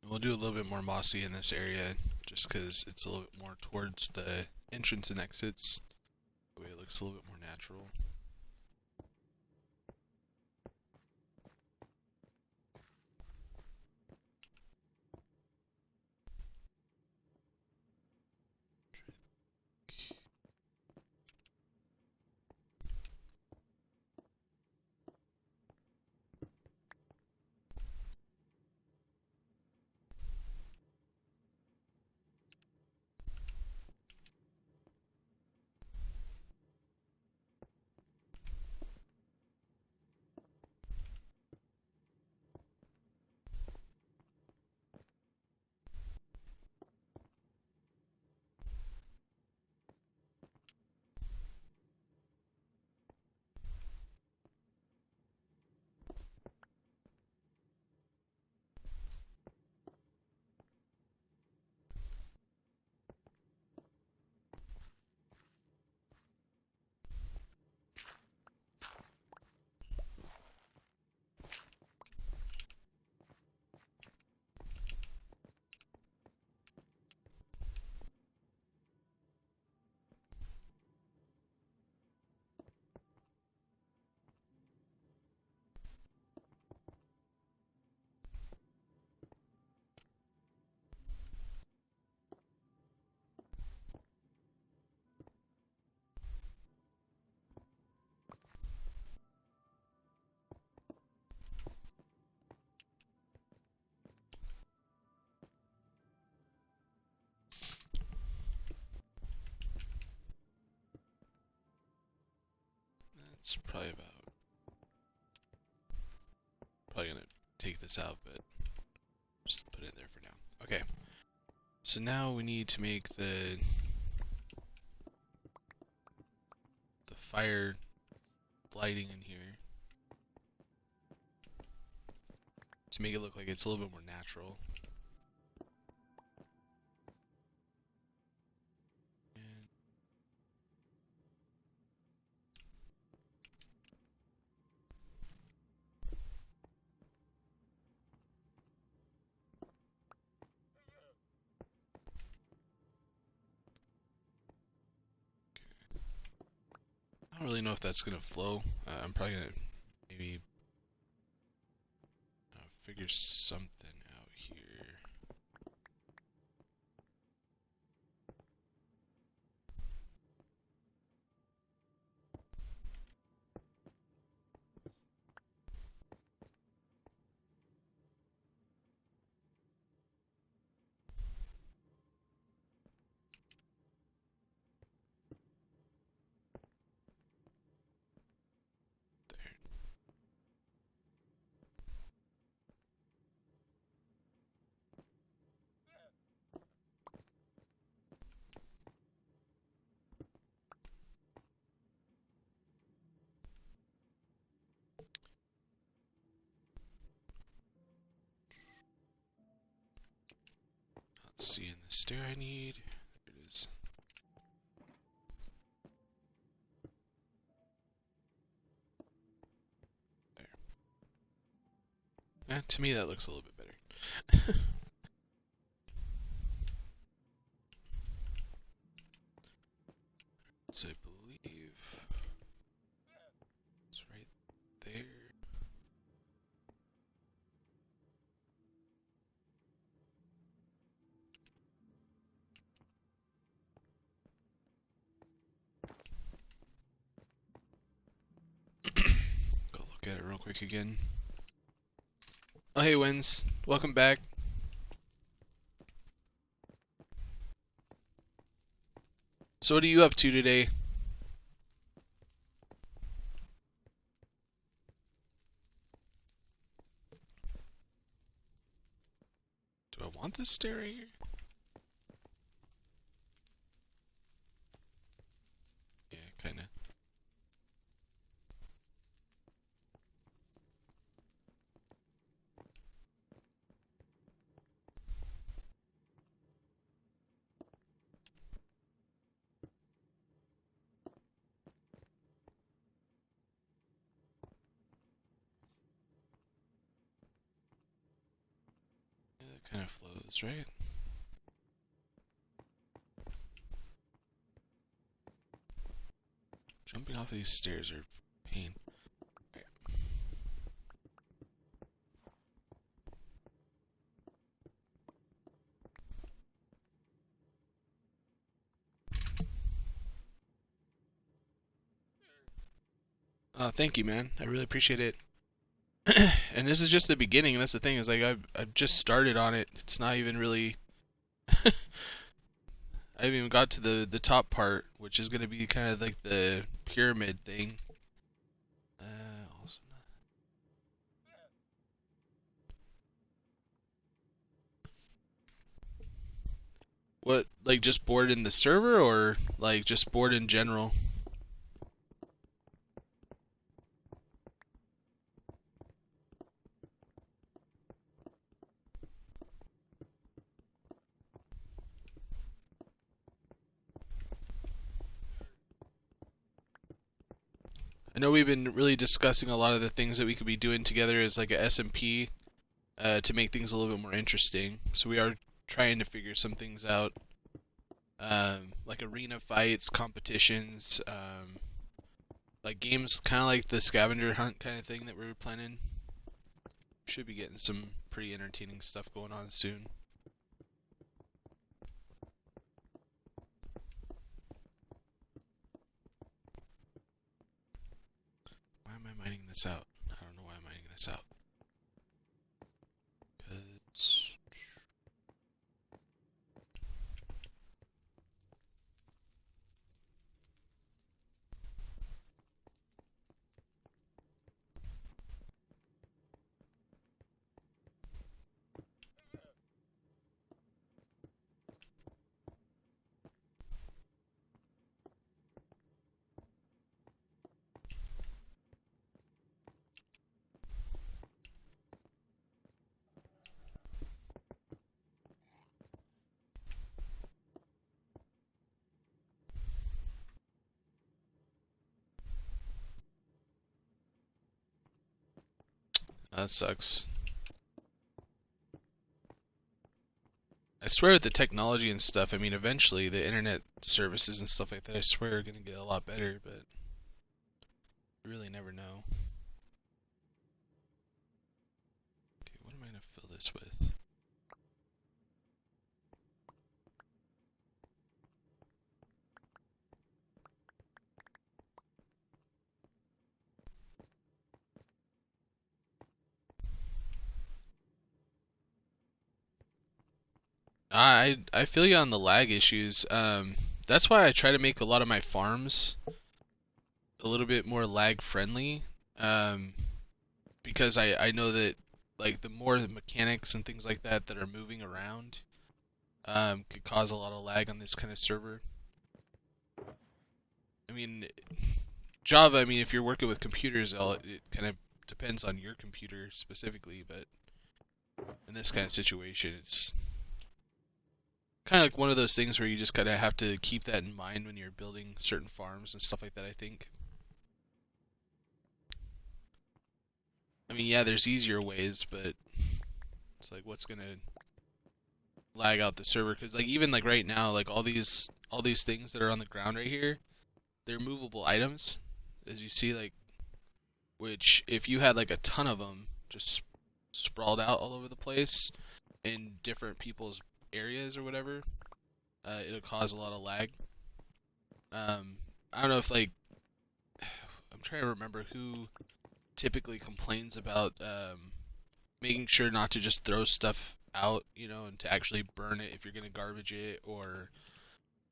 We'll do a little bit more mossy in this area, just because it's a little bit more towards the entrance and exits. That way it looks a little bit more natural. It's probably gonna take this out, but just put it there for now. Okay. So now we need to make the fire lighting in here to make it look like it's a little bit more natural. And I don't really know if that's gonna flow. I'm probably gonna maybe figure something out here. There. Let's see, in the stair I need. There it is. There. To me that looks a little bit better. So I believe it's right there. Go look at it real quick again. Oh hey Wins, welcome back. So what are you up to today? Do I want this stair right here? Yeah, kinda. Yeah, that kinda flows, right? Jumping off of these stairs are pain. Okay. Thank you, man. I really appreciate it. And this is just the beginning. That's the thing. Is like I've just started on it. It's not even really. I haven't even got to the top part, which is gonna be kind of like the pyramid thing. Also not. What, like just bored in the server, or like just bored in general? I know we've been really discussing a lot of the things that we could be doing together as like a SMP to make things a little bit more interesting. So we are trying to figure some things out, like arena fights, competitions, like games kind of like the scavenger hunt kind of thing that we were planning. Should be getting some pretty entertaining stuff going on soon. Why am I mining this out? I don't know why I'm mining this out. Cause That sucks. I swear with the technology and stuff, I mean, eventually the internet services and stuff like that, I swear are going to get a lot better, but you really never know. Okay, what am I going to fill this with? I feel you on the lag issues. That's why I try to make a lot of my farms a little bit more lag friendly. Um, because I know that like the more the mechanics and things like that that are moving around could cause a lot of lag on this kind of server. I mean, Java, I mean, if you're working with computers, it kind of depends on your computer specifically, but in this kind of situation, it's kind of like one of those things where you just kind of have to keep that in mind when you're building certain farms and stuff like that, I think. I mean, yeah, there's easier ways, but it's like what's gonna lag out the server? Because like even like right now, like all these things that are on the ground right here, they're movable items, as you see, like which if you had like a ton of them just sprawled out all over the place in different people's areas or whatever, it'll cause a lot of lag. I don't know if like I'm trying to remember who typically complains about making sure not to just throw stuff out, you know, and to actually burn it if you're gonna garbage it or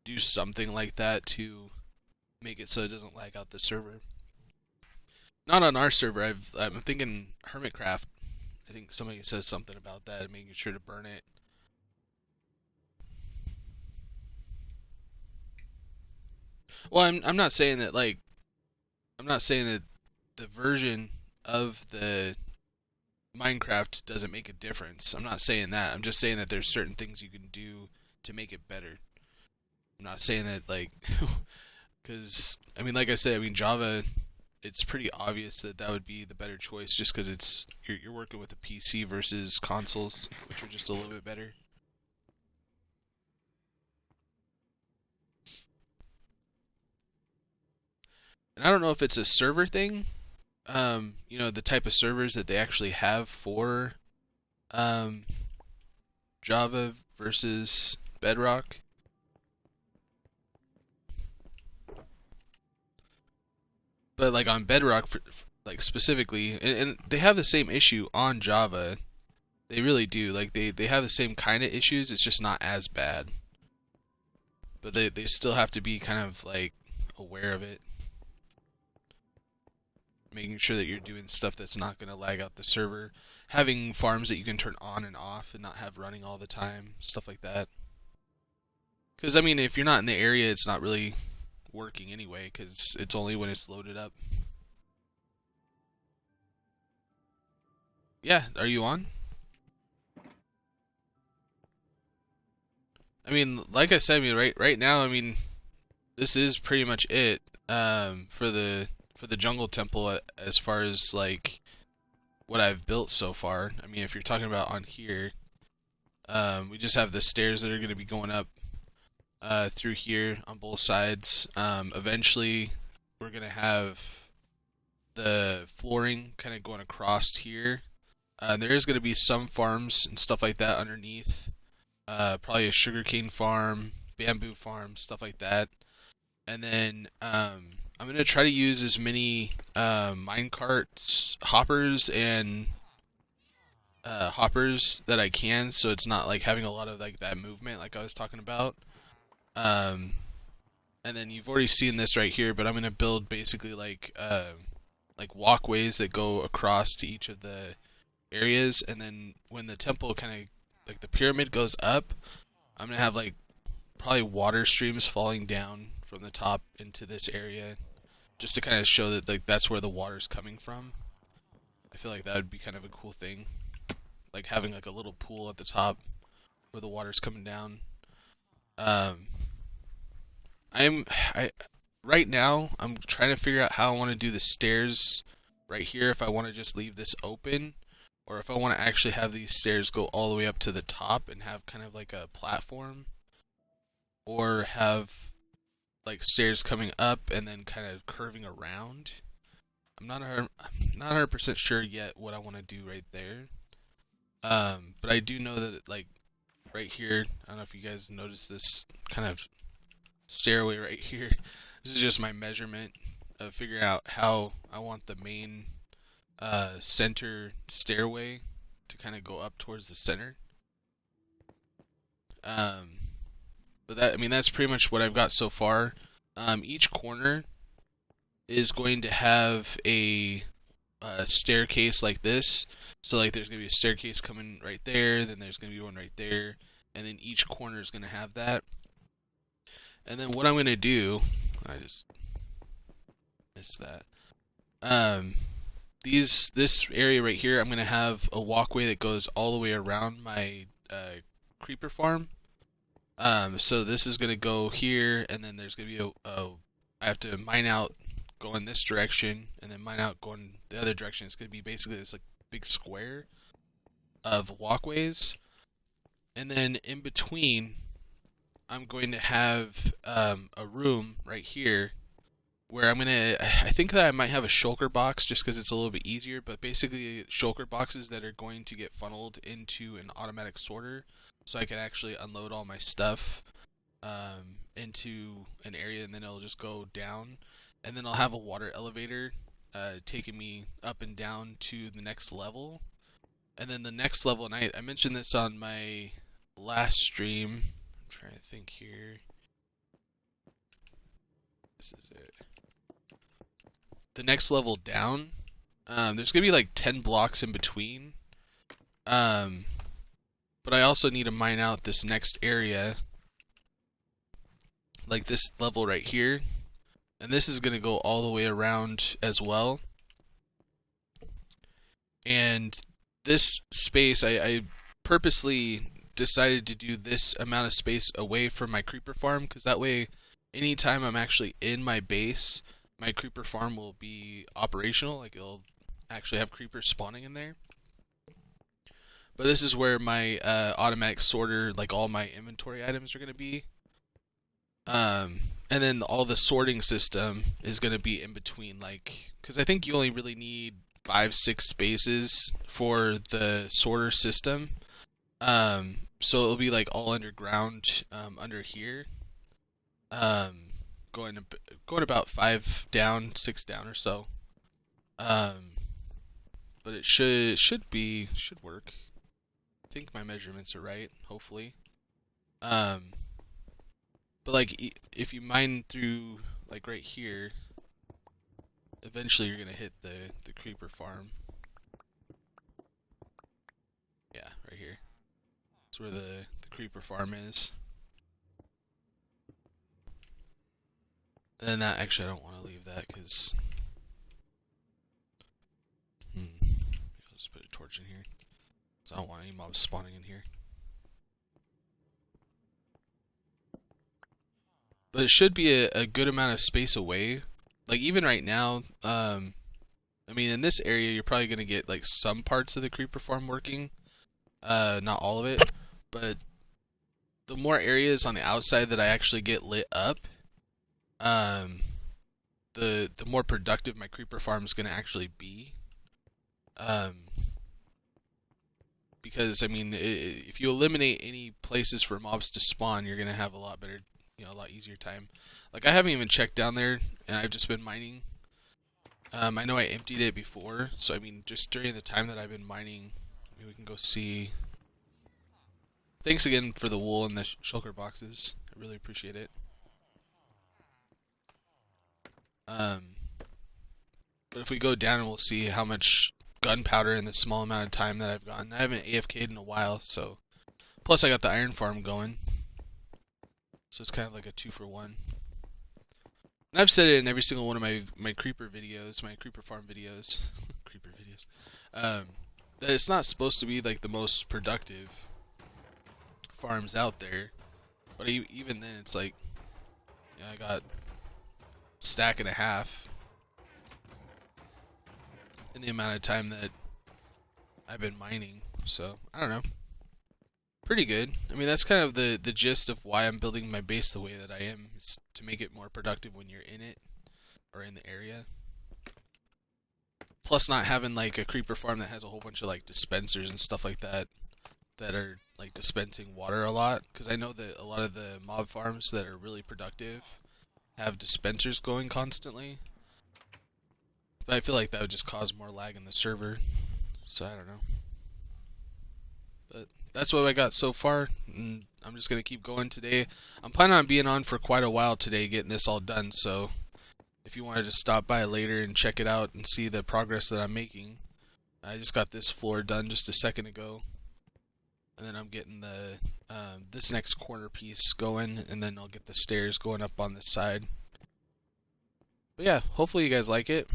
do something like that to make it so it doesn't lag out the server. Not on our server. I'm thinking Hermitcraft. I think somebody says something about that, making sure to burn it. Well, I'm not saying that like I'm not saying that the version of the Minecraft doesn't make a difference. I'm not saying that. I'm just saying that there's certain things you can do to make it better. I'm not saying that like because I mean, like I said, I mean Java. It's pretty obvious that that would be the better choice, just because it's you're working with a PC versus consoles, which are just a little bit better. And I don't know if it's a server thing, you know, the type of servers that they actually have for um, Java versus Bedrock. But like on Bedrock, like specifically, and they have the same issue on Java. They really do. Like they have the same kind of issues. It's just not as bad. But they still have to be kind of like aware of it, making sure that you're doing stuff that's not going to lag out the server, having farms that you can turn on and off and not have running all the time, stuff like that. Because I mean, if you're not in the area, it's not really working anyway, because it's only when it's loaded up. Yeah, are you on? I mean, like I said, I mean, right now, I mean, this is pretty much it for the jungle temple as far as like what I've built so far. I mean, if you're talking about on here, we just have the stairs that are going to be going up through here on both sides. Eventually, we're going to have the flooring kind of going across here. There is going to be some farms and stuff like that underneath. Probably a sugarcane farm, bamboo farm, stuff like that. And then I'm going to try to use as many minecarts, hoppers, and hoppers that I can, so it's not like having a lot of like that movement like I was talking about. And then you've already seen this right here, but I'm going to build basically like walkways that go across to each of the areas, and then when the temple kind of like the pyramid goes up, I'm gonna have like probably water streams falling down from the top into this area, just to kind of show that like that's where the water's coming from. I feel like that would be kind of a cool thing, like having like a little pool at the top where the water's coming down. Um, I right now I'm trying to figure out how I want to do the stairs right here. If I want to just leave this open, or if I want to actually have these stairs go all the way up to the top and have kind of like a platform, or have like stairs coming up and then kind of curving around. I'm not 100% sure yet what I want to do right there. But I do know that like right here, I don't know if you guys noticed this kind of stairway right here. This is just my measurement of figuring out how I want the main center stairway to kind of go up towards the center. But that, I mean, that's pretty much what I've got so far. Each corner is going to have a staircase like this. So like there's going to be a staircase coming right there, then there's going to be one right there, and then each corner is going to have that. And then what I'm going to do, I just missed that. This area right here, I'm going to have a walkway that goes all the way around my creeper farm. So this is going to go here, and then there's going to be I have to mine out going this direction, and then mine out going the other direction. It's going to be basically this like big square of walkways. And then in between, I'm going to have a room right here where I think that I might have a shulker box just because it's a little bit easier, but basically shulker boxes that are going to get funneled into an automatic sorter, so I can actually unload all my stuff into an area, and then it'll just go down, and then I'll have a water elevator taking me up and down to the next level. And then the next level, and I mentioned this on my last stream, I'm trying to think here, this is it. The next level down, there's gonna be like 10 blocks in between, but I also need to mine out this next area, like this level right here, and this is gonna go all the way around as well. And this space, I purposely decided to do this amount of space away from my creeper farm, because that way anytime I'm actually in my base, my creeper farm will be operational, like it'll actually have creepers spawning in there. But this is where my automatic sorter, like all my inventory items are going to be. And then all the sorting system is going to be in between, like, because I think you only really need 5-6 spaces for the sorter system. So it'll be like all underground under here. Going about 5 down, 6 down or so. But it should work. I think my measurements are right, hopefully. But like if you mine through like right here, eventually you're gonna hit the creeper farm. Yeah, right here. That's where the creeper farm is. And then that, actually I don't want to leave that because I'll just put a torch in here. So I don't want any mobs spawning in here. But it should be a good amount of space away. Like even right now, I mean in this area you're probably gonna get like some parts of the creeper farm working. Not all of it, but the more areas on the outside that I actually get lit up, the more productive my creeper farm is gonna actually be. Because I mean, if you eliminate any places for mobs to spawn, you're gonna have a lot better, a lot easier time. Like I haven't even checked down there, and I've just been mining. I know I emptied it before, so I mean, just during the time that I've been mining, maybe we can go see. Thanks again for the wool and the shulker boxes. I really appreciate it. But if we go down, we'll see how much gunpowder in the small amount of time that I've gotten. I haven't AFK'd in a while, so. Plus I got the iron farm going. So it's kind of like a 2-for-1. And I've said it in every single one of my creeper videos, my creeper farm videos. Creeper videos. That it's not supposed to be like the most productive farms out there. But even then, it's like, I got stack and a half in the amount of time that I've been mining, so I don't know. Pretty good. I mean, that's kind of the gist of why I'm building my base the way that I am, is to make it more productive when you're in it or in the area. Plus, not having like a creeper farm that has a whole bunch of like dispensers and stuff like that that are like dispensing water a lot. Because I know that a lot of the mob farms that are really productive have dispensers going constantly. But I feel like that would just cause more lag in the server. So I don't know. But that's what I got so far, and I'm just gonna keep going today. I'm planning on being on for quite a while today, getting this all done. So if you wanted to stop by later and check it out and see the progress that I'm making, I just got this floor done just a second ago, and then I'm getting the this next corner piece going, and then I'll get the stairs going up on this side. But yeah, hopefully you guys like it.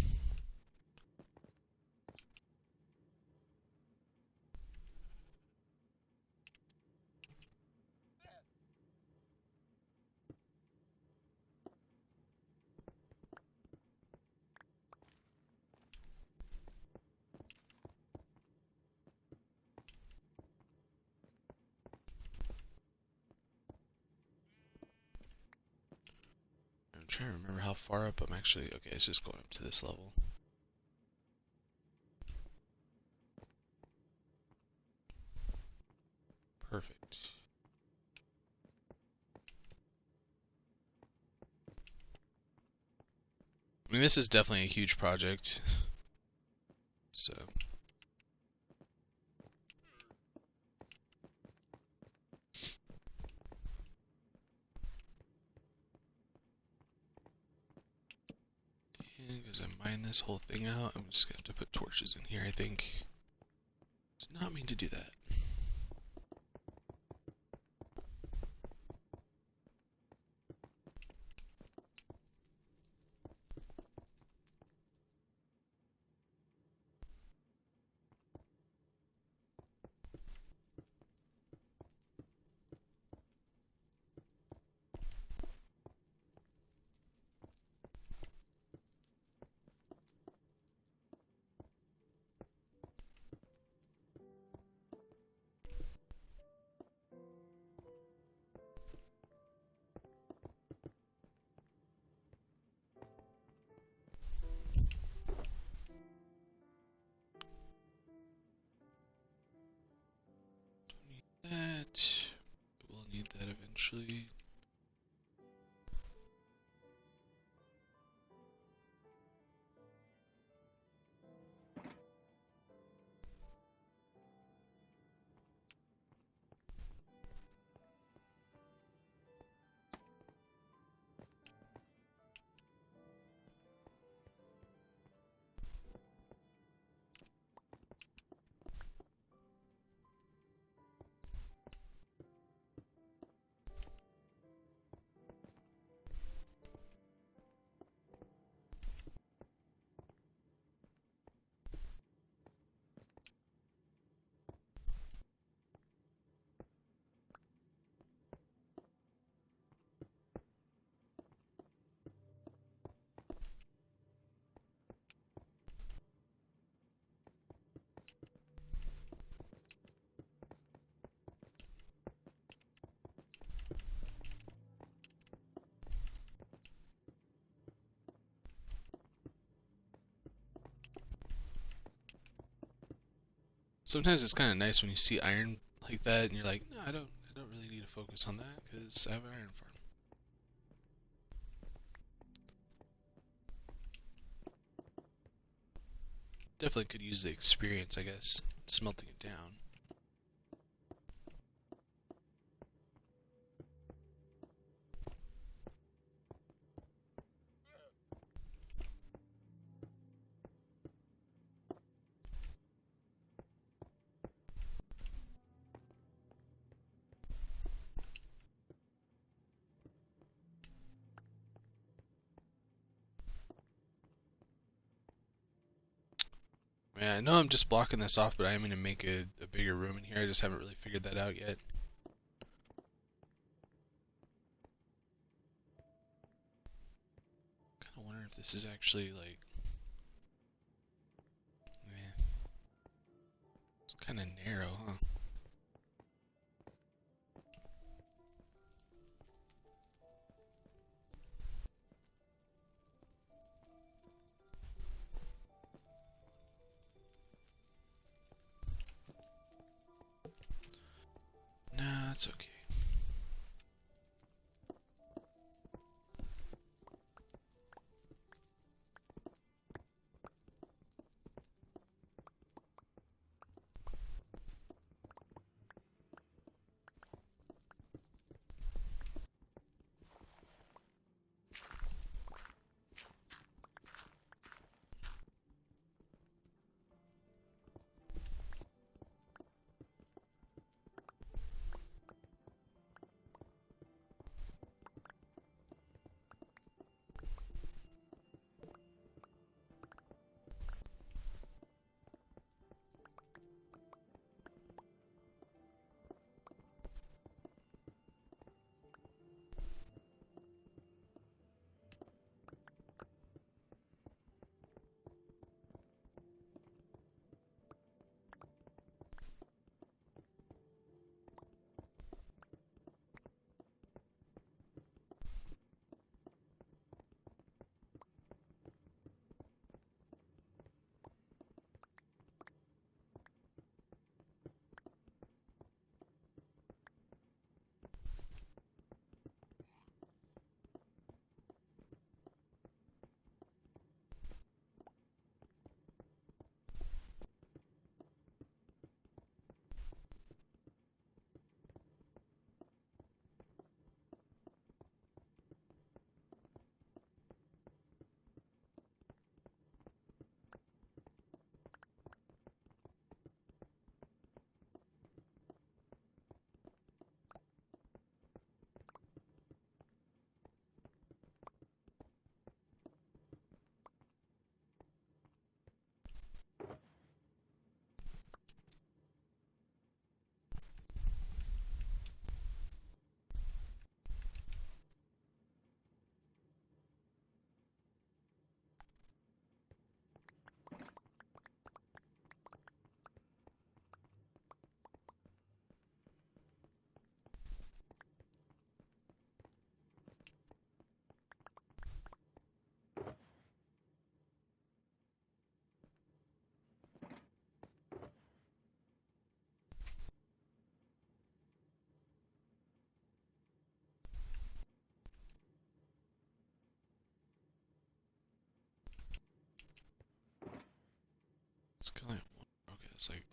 I'm trying to remember how far up I'm actually. Okay, it's just going up to this level. Perfect. I mean, this is definitely a huge project. So. As I mine this whole thing out, I'm just gonna have to put torches in here, I think. Did not mean to do that. Don't need that. We'll need that eventually. Sometimes it's kind of nice when you see iron like that, and you're like, no, I don't really need to focus on that because I have an iron farm. Definitely could use the experience, I guess, smelting it down. Yeah, I know I'm just blocking this off, but I am going to make a bigger room in here. I just haven't really figured that out yet. Kind of wonder if this is actually like, Kind of narrow, huh? Nah, it's okay. It's kind of okay. It's like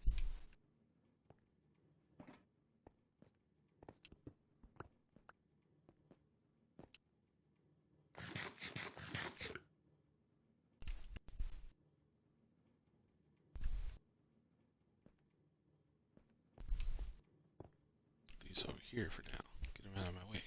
these over here for now. Get them out of my way.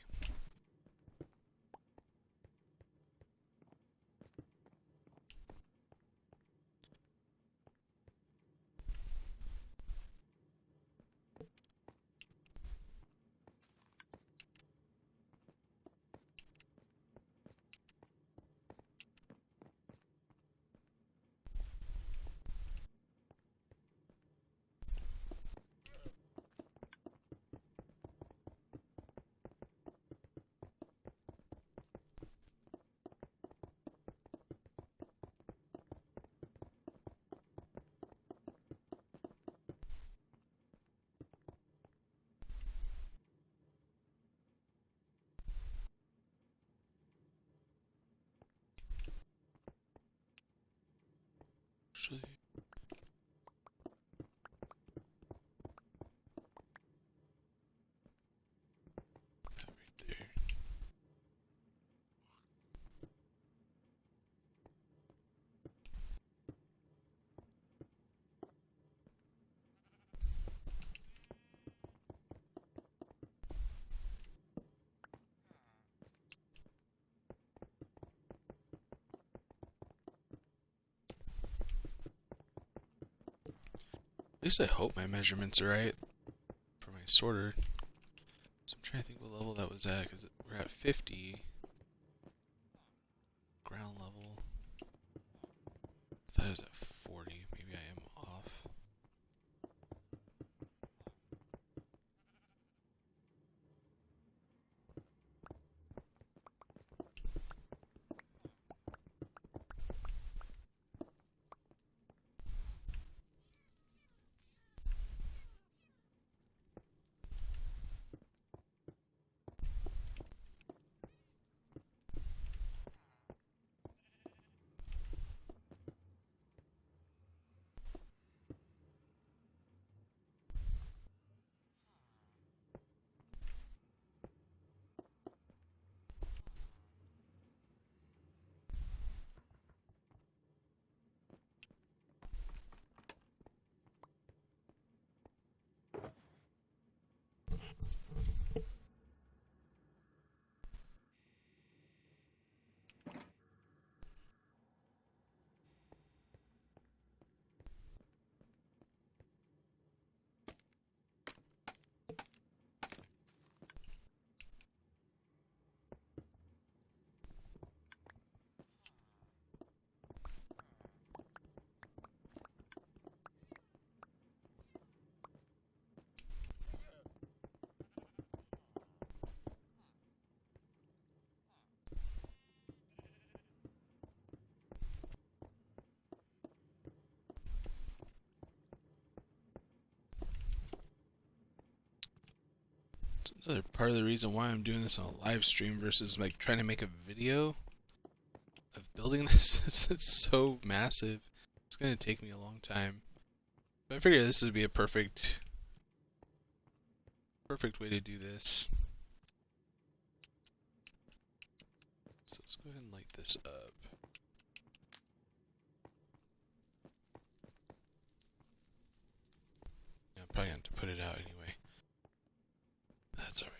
Actually, that right there. At least I hope my measurements are right for my sorter. So I'm trying to think what level that was at, because we're at 50 ground level. I thought it was at 40. Maybe I am off. Another part of the reason why I'm doing this on a live stream versus like trying to make a video of building this is it's so massive. It's gonna take me a long time. But I figured this would be a perfect way to do this. So let's go ahead and light this up. Yeah, I'm probably going to put it out anyway. That's alright.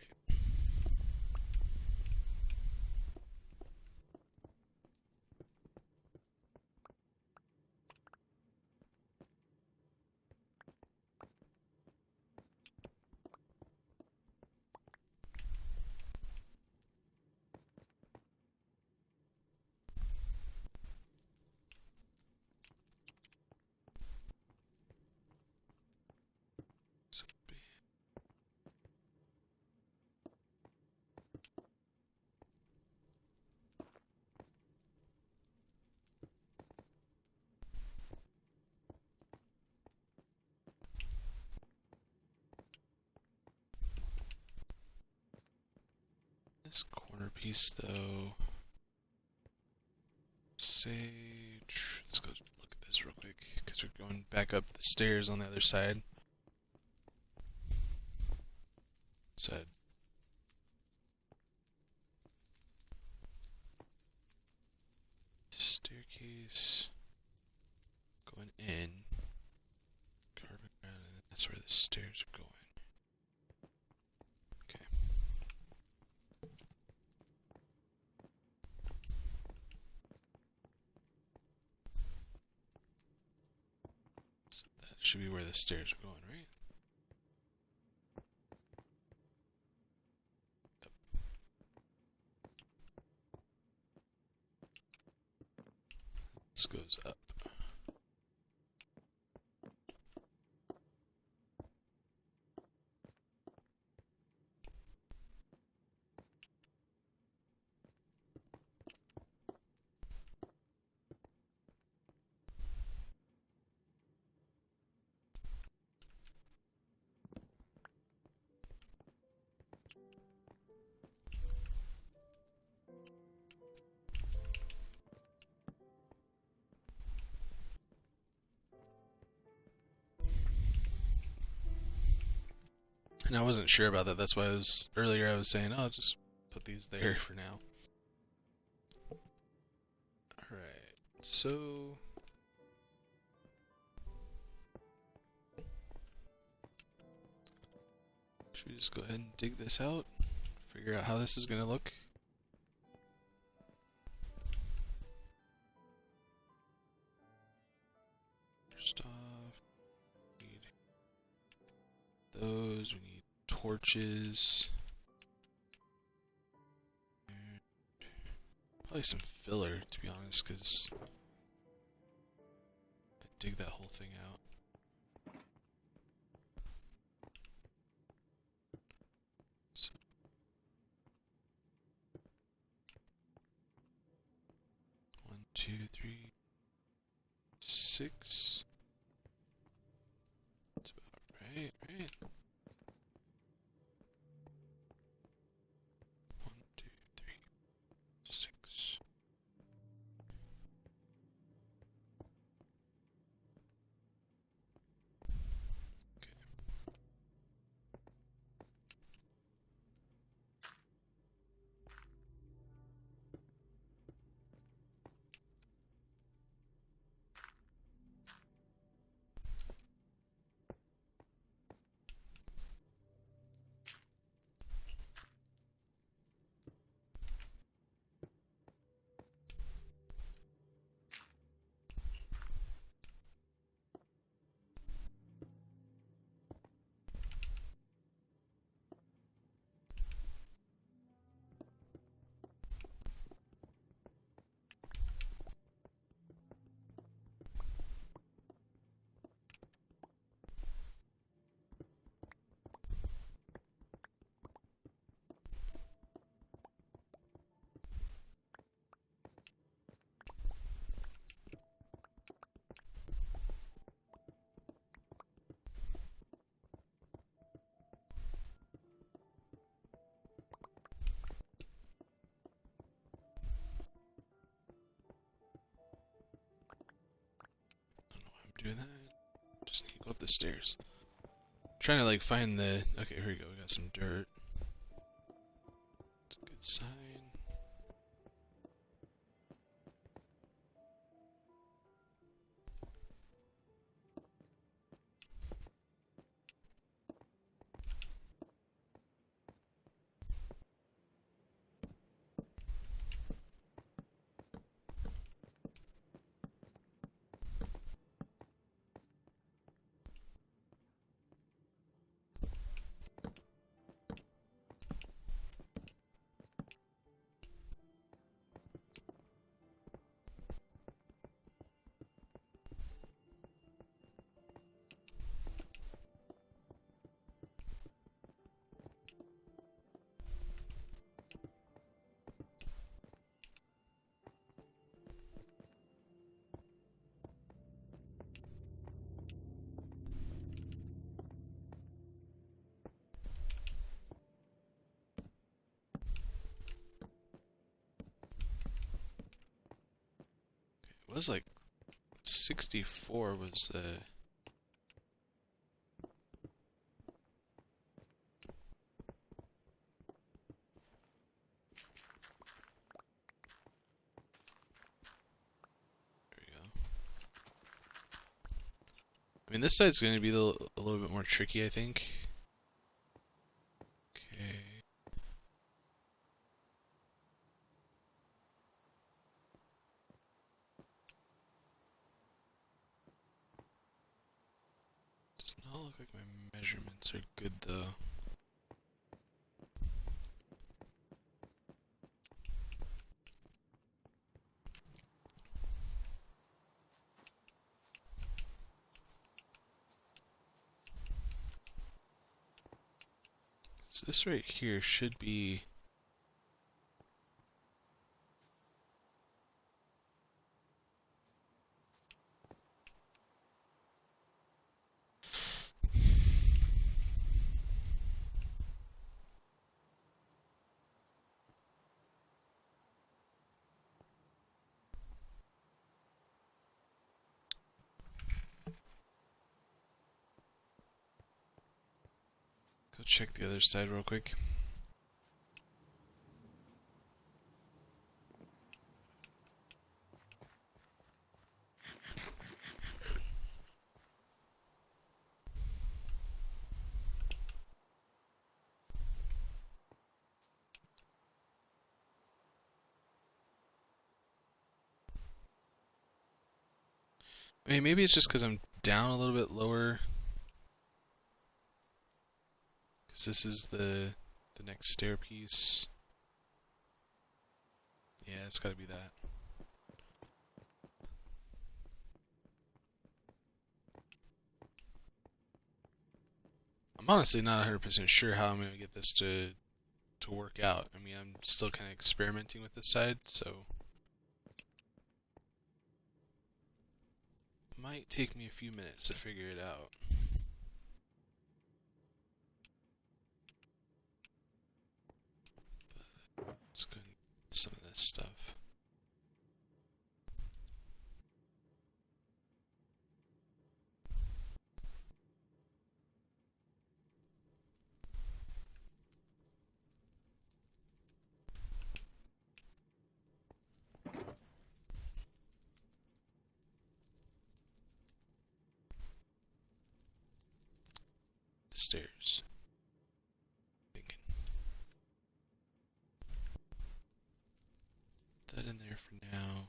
This corner piece though, sage. Let's go look at this real quick because we're going back up the stairs on the other side. Staircase going in, carving around, and that's where the stairs are going. Okay. So that should be where the stairs are going, right? Yep. This goes up. And I wasn't sure about that. That's why earlier I was saying, oh, just put these there for now. Alright, so should we just go ahead and dig this out? Figure out how this is gonna look? First off, we need those, we need torches. And probably some filler, to be honest, because I dig that whole thing out. So, 1, 2, 3, 6. That's about right, right? 1, 2, 3, 6. Okay. doing that. Just need to go up the stairs. I'm trying to like find the. Okay, here we go. We got some dirt. It's a good sign. It was like 64 was the. There we go. I mean, this side's going to be a little bit more tricky, I think. Okay. Does not look like my measurements are good though. So this right here should be. Go check the other side real quick. I mean, maybe it's just because I'm down a little bit lower. Because this is the next stair piece. Yeah, it's got to be that. I'm honestly not 100% sure how I'm going to get this to work out. I mean, I'm still kind of experimenting with this side, so it might take me a few minutes to figure it out. But let's go into some of this stuff. The stairs. Thinking. Put that in there for now.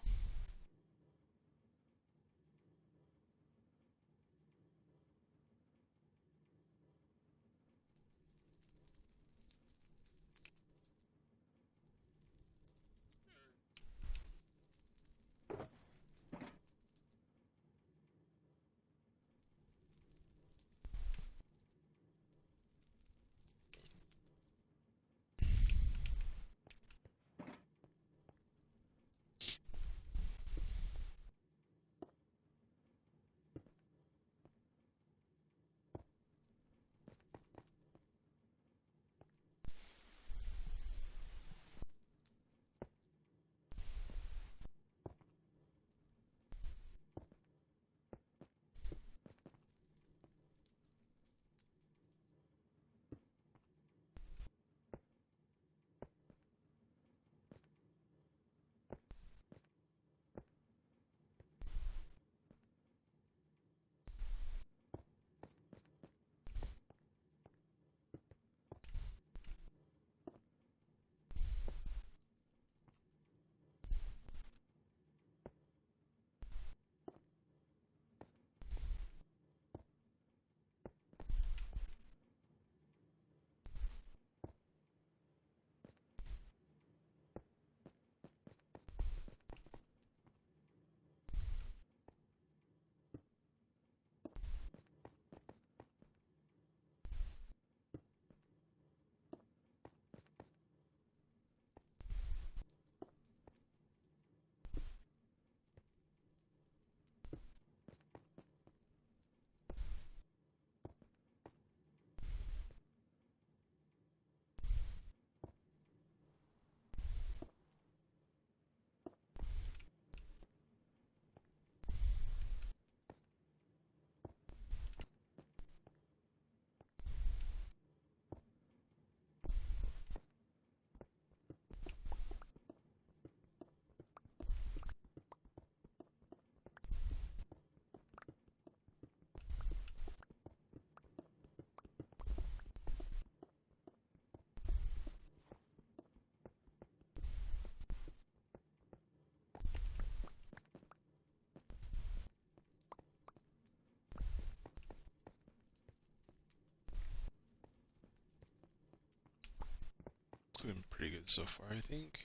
so far, I think.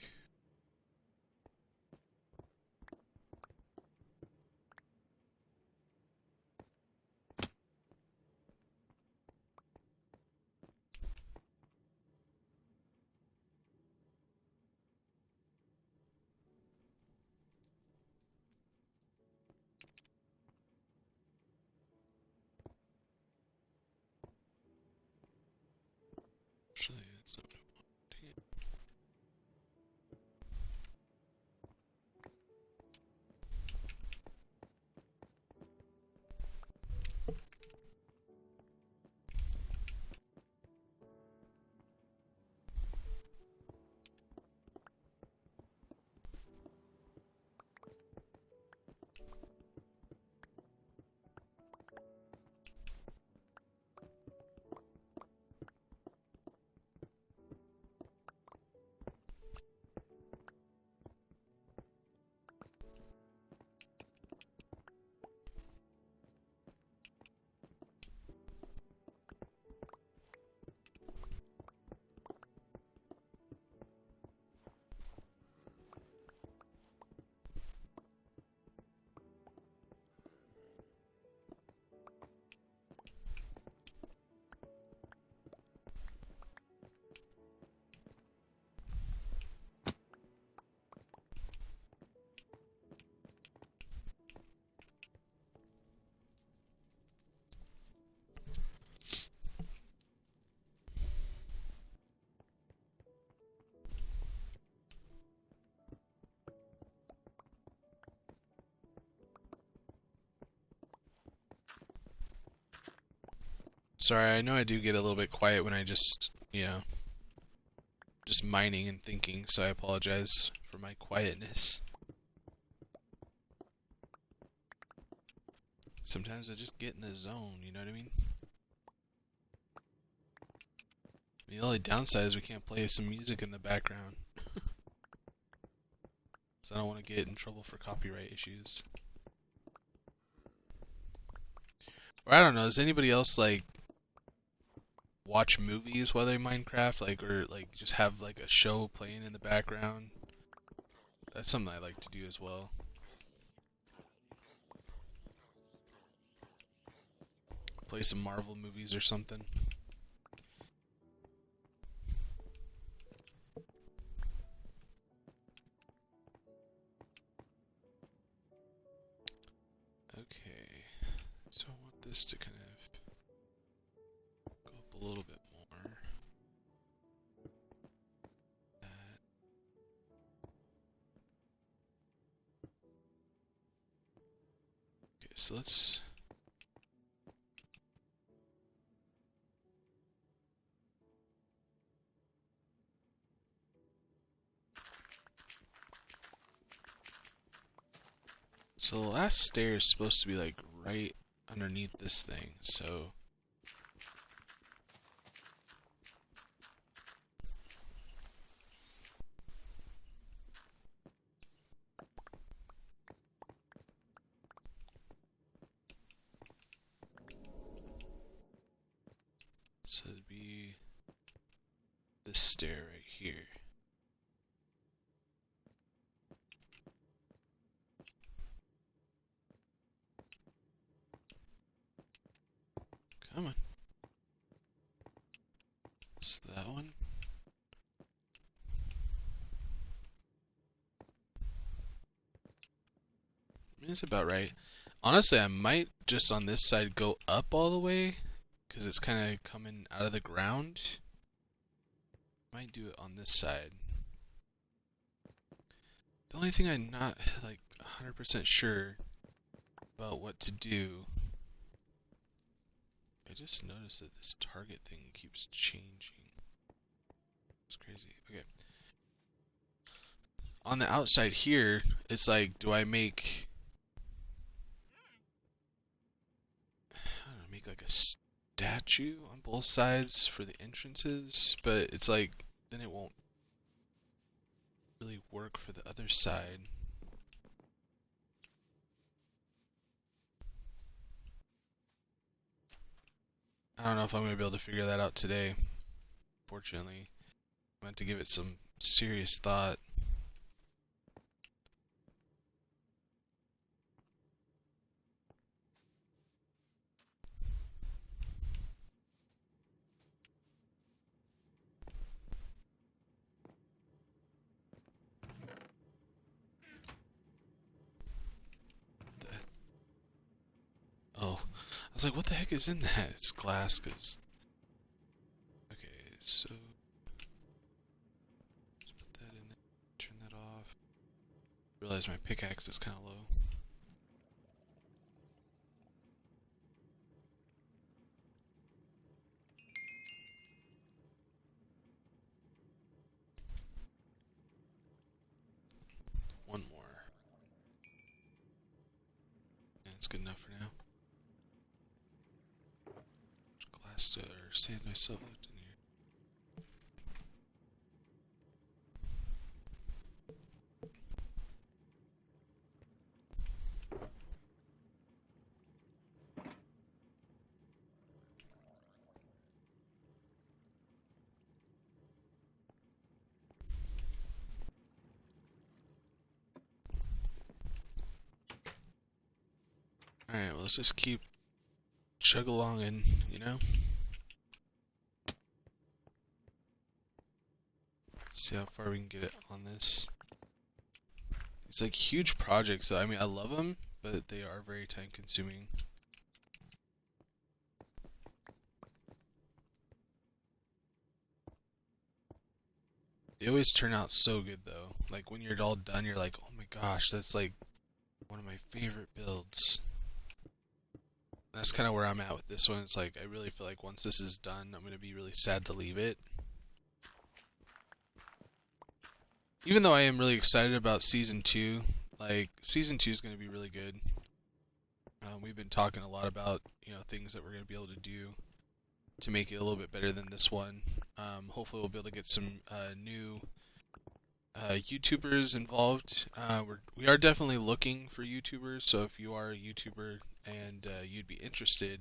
Actually, that's not what I want. Dang it. Sorry, I know I do get a little bit quiet when I just, just mining and thinking, so I apologize for my quietness. Sometimes I just get in the zone, you know what I mean? The only downside is we can't play some music in the background. So I don't want to get in trouble for copyright issues. Or I don't know, does anybody else like watch movies while they Minecraft, like, or like just have like a show playing in the background? That's something I like to do as well. Play some Marvel movies or something. Okay, so I want this to kind of go up a little bit more. Okay, so let's... So the last stair is supposed to be like right underneath this thing, so... So it'd be this stair right here. Come on. So that one. I mean, it's about right. Honestly, I might just on this side go up all the way, because it's kind of coming out of the ground. Might do it on this side. The only thing I'm not like 100% sure about what to do, I just noticed that this target thing keeps changing. It's crazy. Okay. On the outside here, it's like, do I make, I don't know, make like a statue on both sides for the entrances? But it's like, then it won't really work for the other side. I don't know if I'm going to be able to figure that out today. Fortunately, I'm going to have to give it some serious thought. Oh, I was like, what the heck is in that? It's glass, cause. Okay, so let's put that in there. Turn that off. Realize my pickaxe is kind of low. One more. Yeah, that's good enough for now. Glass to or sand myself out in here. Alright, well, let's just keep chug along and, you know, see how far we can get it on this. It's like huge projects, so I mean, I love them, but they are very time consuming. They always turn out so good though. Like when you're all done, you're like, oh my gosh, that's like one of my favorite builds. That's kind of where I'm at with this one. It's like, I really feel like once this is done, I'm going to be really sad to leave it. Even though I am really excited about Season 2, like, Season 2 is going to be really good. We've been talking a lot about, you know, things that we're going to be able to do to make it a little bit better than this one. Hopefully we'll be able to get some new YouTubers involved. We are definitely looking for YouTubers, so if you are a YouTuber and you'd be interested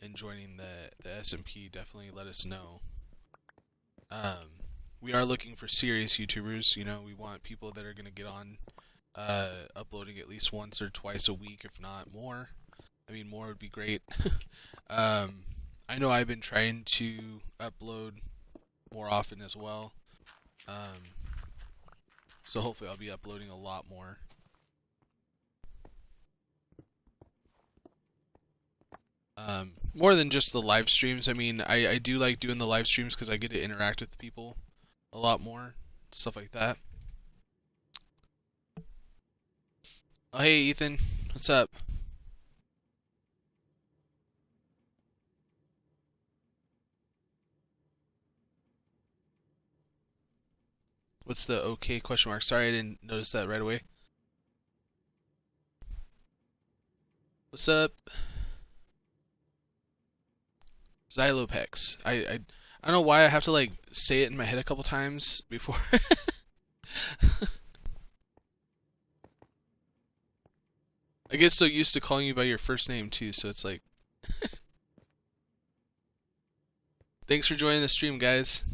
in joining the SMP, definitely let us know. We are looking for serious YouTubers. You know, we want people that are going to get on uploading at least once or twice a week, if not more. I mean, more would be great. I know I've been trying to upload more often as well. So hopefully I'll be uploading a lot more. More than just the live streams. I mean, I do like doing the live streams because I get to interact with people a lot more. Stuff like that. Oh, hey, Ethan. What's up? What's the okay question mark? Sorry, I didn't notice that right away. What's up? Xylopex. I don't know why I have to like say it in my head a couple times before. I get so used to calling you by your first name too, so it's like. Thanks for joining the stream, guys.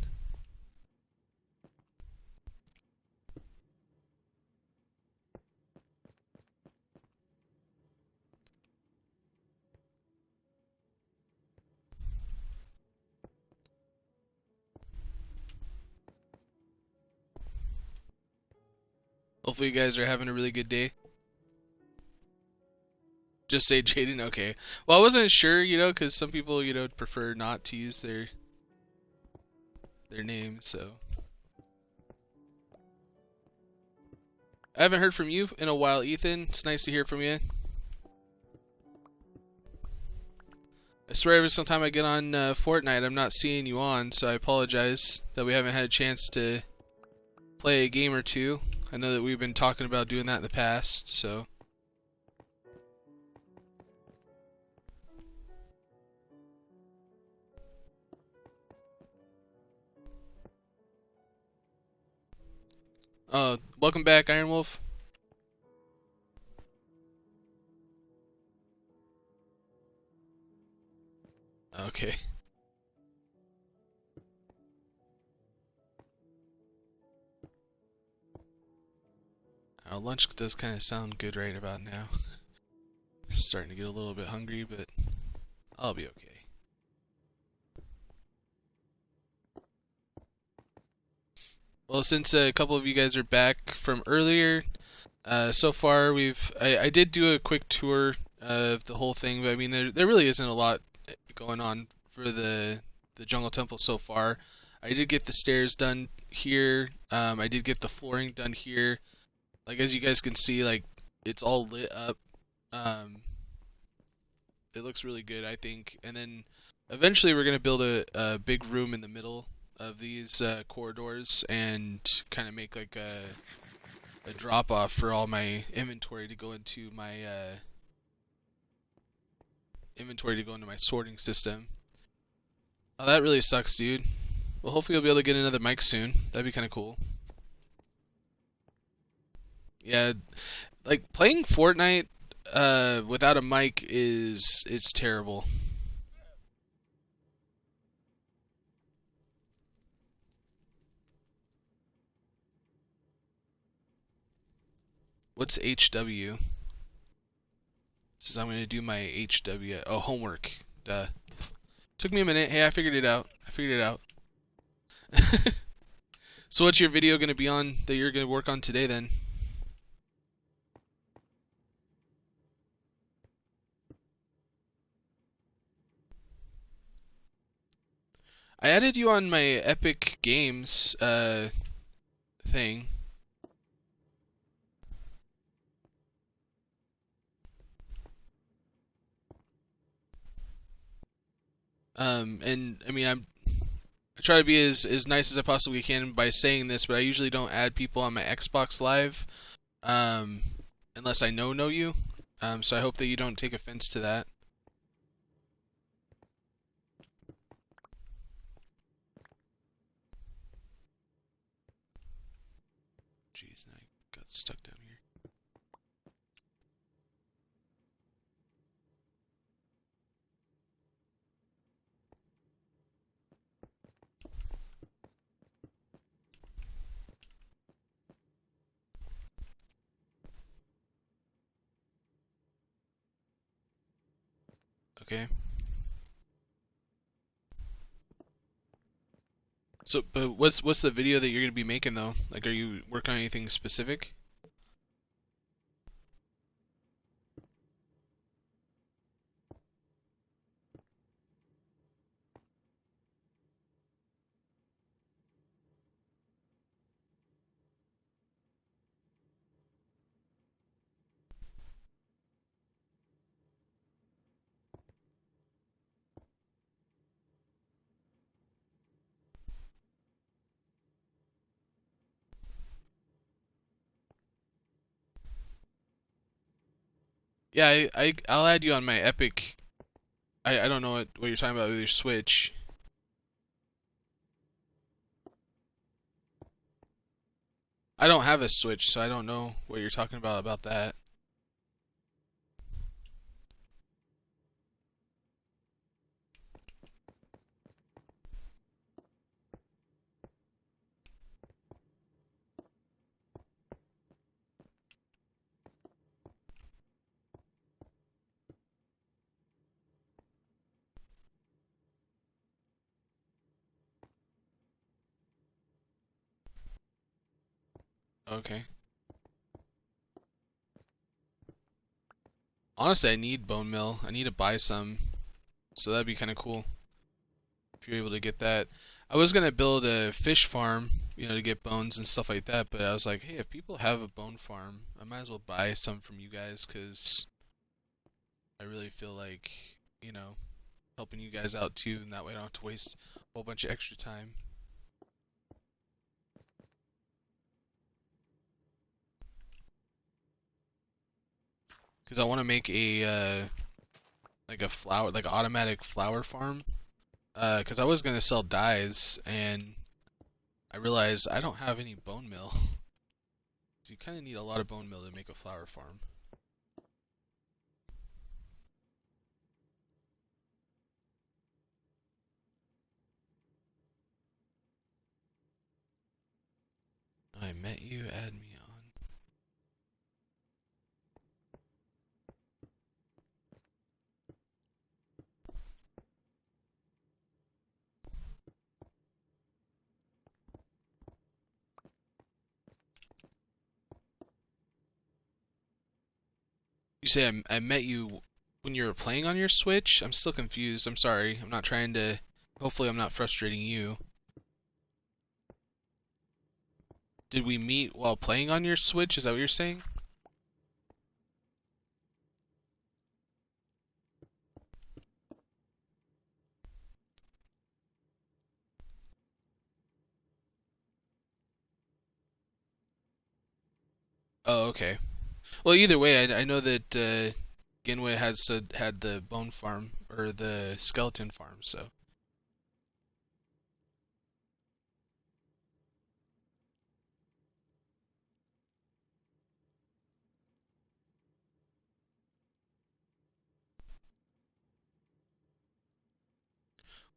Hopefully you guys are having a really good day. Just say Jaden, okay. Well, I wasn't sure, you know, because some people, you know, prefer not to use their name, so. I haven't heard from you in a while, Ethan. It's nice to hear from you. I swear every single time I get on Fortnite, I'm not seeing you on, so I apologize that we haven't had a chance to play a game or two. I know that we've been talking about doing that in the past, so. Welcome back, Iron Wolf. Okay. know, lunch does kind of sound good right about now. Starting to get a little bit hungry, but I'll be okay. Well, since a couple of you guys are back from earlier, so far I did do a quick tour of the whole thing, but I mean there really isn't a lot going on for the jungle temple so far. I did get the stairs done here. I did get the flooring done here. Like as you guys can see, like it's all lit up. Um, it looks really good, I think. And then eventually we're gonna build a big room in the middle of these corridors and kind of make like a drop off for all my inventory to go into my sorting system. Oh, that really sucks, dude. Well, hopefully you'll be able to get another mic soon. That'd be kind of cool. Yeah, like playing Fortnite without a mic it's terrible. What's HW? Says I'm gonna do my HW. Oh, homework. Duh. Took me a minute. Hey, I figured it out. So what's your video gonna be on that you're gonna work on today then? I added you on my Epic Games thing. And I mean I try to be as nice as I possibly can by saying this, but I usually don't add people on my Xbox Live um unless I know you. So I hope that you don't take offense to that. Jeez, now I got stuck down here. Okay. So, but what's the video that you're gonna be making though? Like, are you working on anything specific? Yeah, I'll add you on my Epic. I don't know what you're talking about with your Switch. I don't have a Switch, so I don't know what you're talking about that. Okay. Honestly, I need bone meal. I need to buy some, so that'd be kind of cool if you're able to get that. I was gonna build a fish farm, to get bones and stuff like that, but I was like, hey, if people have a bone farm, I might as well buy some from you guys, 'cause I really feel like, you know, helping you guys out too, and that way I don't have to waste a whole bunch of extra time. Because I want to make like a flower, like an automatic flower farm. Because I was gonna sell dyes, and I realized I don't have any bone meal. So you kind of need a lot of bone meal to make a flower farm. I met you, add me on. You say I met you when you were playing on your Switch? I'm still confused. I'm sorry. I'm not trying to. Hopefully, I'm not frustrating you. Did we meet while playing on your Switch? Is that what you're saying? Oh, okay. Well, either way, I know that Ginway had the bone farm or the skeleton farm. So,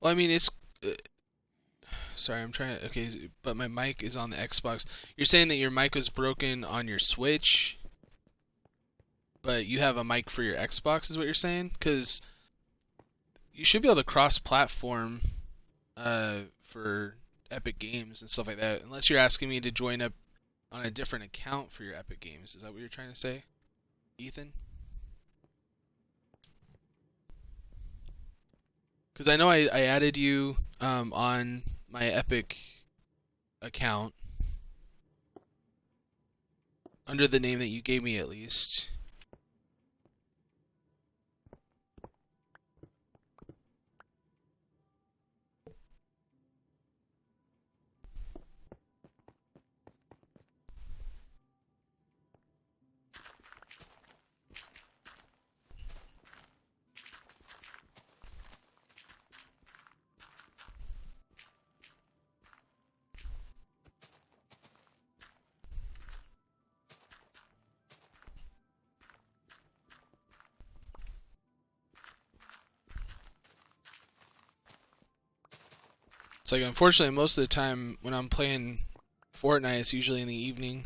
well, I mean, it's. Sorry, I'm trying to. Okay, but my mic is on the Xbox. You're saying that your mic was broken on your Switch, but you have a mic for your Xbox, is what you're saying? Because you should be able to cross-platform for Epic Games and stuff like that, unless you're asking me to join up on a different account for your Epic Games. Is that what you're trying to say, Ethan? Because I know I added you on my Epic account under the name that you gave me at least. It's like, unfortunately, most of the time when I'm playing Fortnite, it's usually in the evening.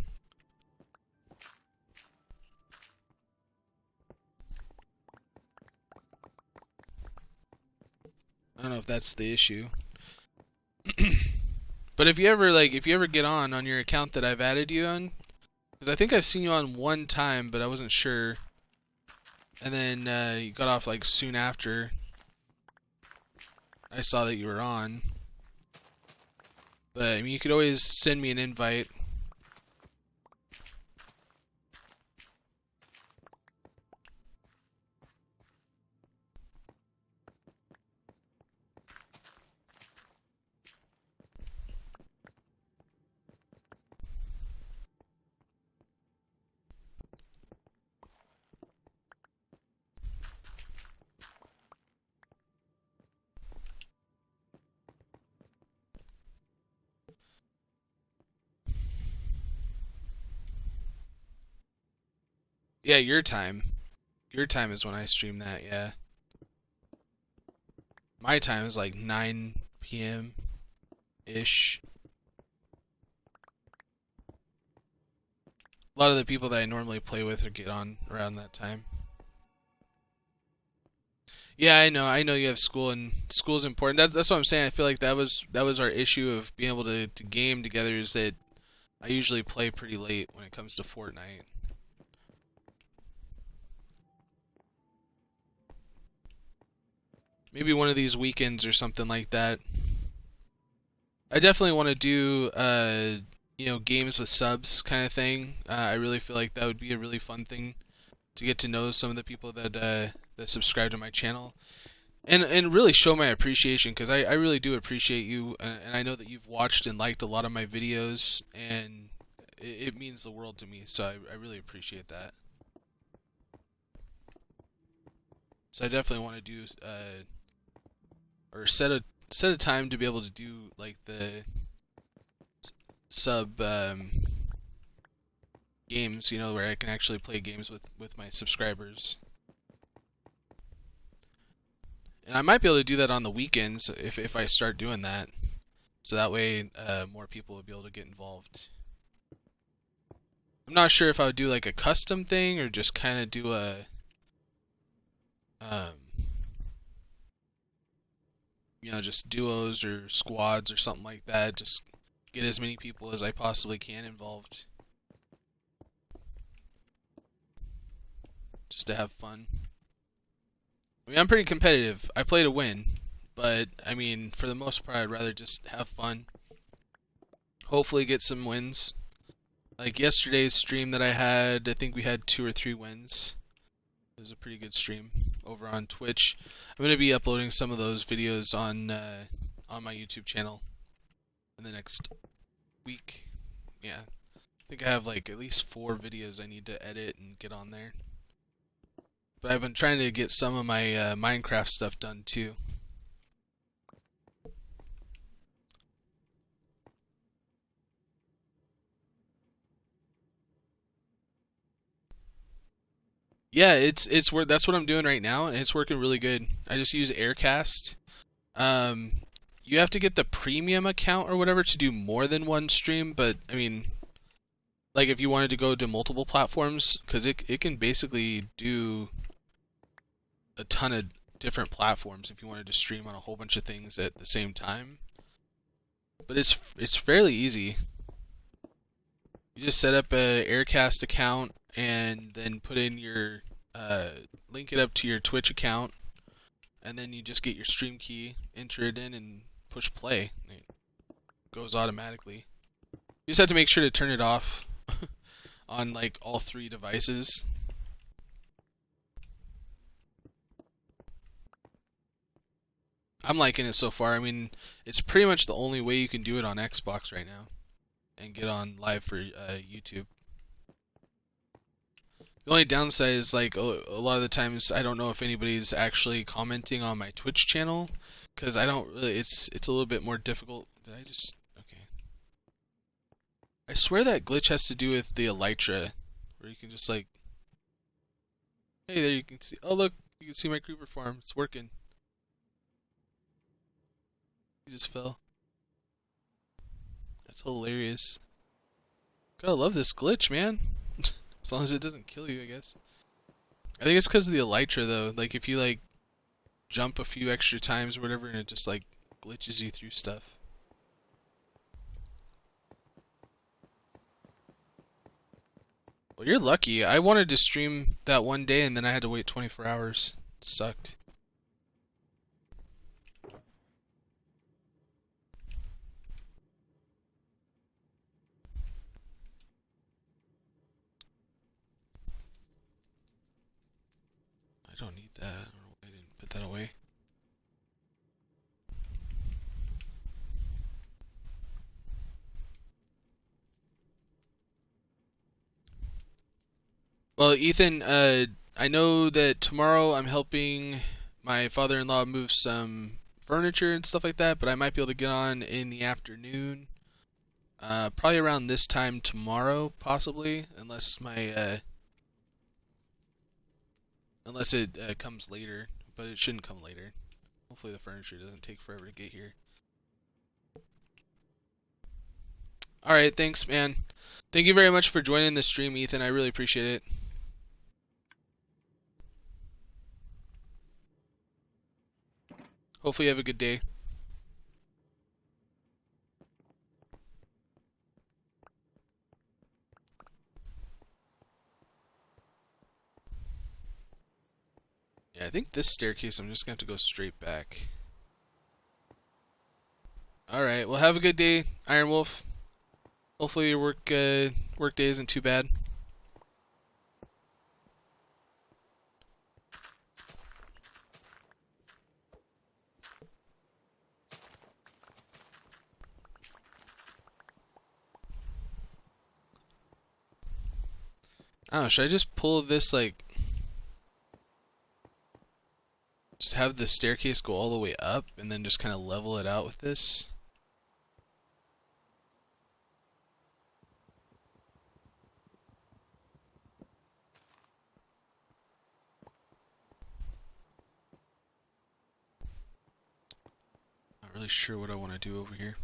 I don't know if that's the issue. But if you ever get on your account that I've added you on, because I think I've seen you on one time, but I wasn't sure, and then you got off like soon after I saw that you were on. But I mean, you could always send me an invite. Yeah, your time. Your time is when I stream that, yeah. My time is like 9 p.m. ish. A lot of the people that I normally play with or get on around that time. Yeah, I know. I know you have school, and school is important. That's what I'm saying. I feel like that was our issue of being able to game together, is that I usually play pretty late when it comes to Fortnite. Maybe one of these weekends or something like that. I definitely want to do games with subs kind of thing. I really feel like that would be a really fun thing to get to know some of the people that subscribe to my channel, and really show my appreciation, because I really do appreciate you, and I know that you've watched and liked a lot of my videos, and it means the world to me. So I really appreciate that. So I definitely want to do or set a time to be able to do like the sub games, where I can actually play games with my subscribers. And I might be able to do that on the weekends if I start doing that. So that way more people will be able to get involved. I'm not sure if I would do like a custom thing or just kind of do a um, just duos or squads or something like that. Just get as many people as I possibly can involved. just to have fun. I mean, I'm pretty competitive. I play to win, but I mean, for the most part, I'd rather just have fun. Hopefully, get some wins. Like yesterday's stream that I had, I think we had 2 or 3 wins. It was a pretty good stream over on Twitch. I'm gonna be uploading some of those videos on my YouTube channel in the next week. Yeah, I think I have like at least 4 videos I need to edit and get on there. But I've been trying to get some of my Minecraft stuff done too. Yeah, it's that's what I'm doing right now, and it's working really good. I just use Aircast. Um, you have to get the premium account or whatever to do more than one stream, but I mean, like if you wanted to go to multiple platforms, because it can basically do a ton of different platforms if you wanted to stream on a whole bunch of things at the same time. But it's fairly easy. You just set up a Aircast account and then put in your link it up to your Twitch account, and then you just get your stream key, enter it in, and push play. It goes automatically. You just have to make sure to turn it off on like all 3 devices. I'm liking it so far. I mean, it's pretty much the only way you can do it on Xbox right now and get on live for YouTube. The only downside is like a lot of the times I don't know if anybody's actually commenting on my Twitch channel, because I don't really. It's a little bit more difficult. Did I just okay? I swear that glitch has to do with the elytra, where you can just like, hey, there you can see. Oh look, you can see my creeper farm. It's working. He just fell. That's hilarious. Gotta love this glitch, man. As long as it doesn't kill you, I guess. I think it's because of the elytra though. Like if you like jump a few extra times or whatever, and it just like glitches you through stuff. Well, you're lucky. I wanted to stream that one day and then I had to wait 24 hours. It sucked. I don't need that. I don't know why I didn't put that away. Well, Ethan, I know that tomorrow I'm helping my father-in-law move some furniture and stuff like that, but I might be able to get on in the afternoon. Probably around this time tomorrow, possibly, unless it comes later, but it shouldn't come later. Hopefully the furniture doesn't take forever to get here. Alright, thanks, man. Thank you very much for joining the stream, Ethan. I really appreciate it. Hopefully you have a good day. Yeah, I think this staircase I'm just going to have to go straight back. Alright, well have a good day, Iron Wolf. Hopefully your work day isn't too bad. I don't know, should I just pull this like... just have the staircase go all the way up and then just kind of level it out with this? Not really sure what I want to do over here.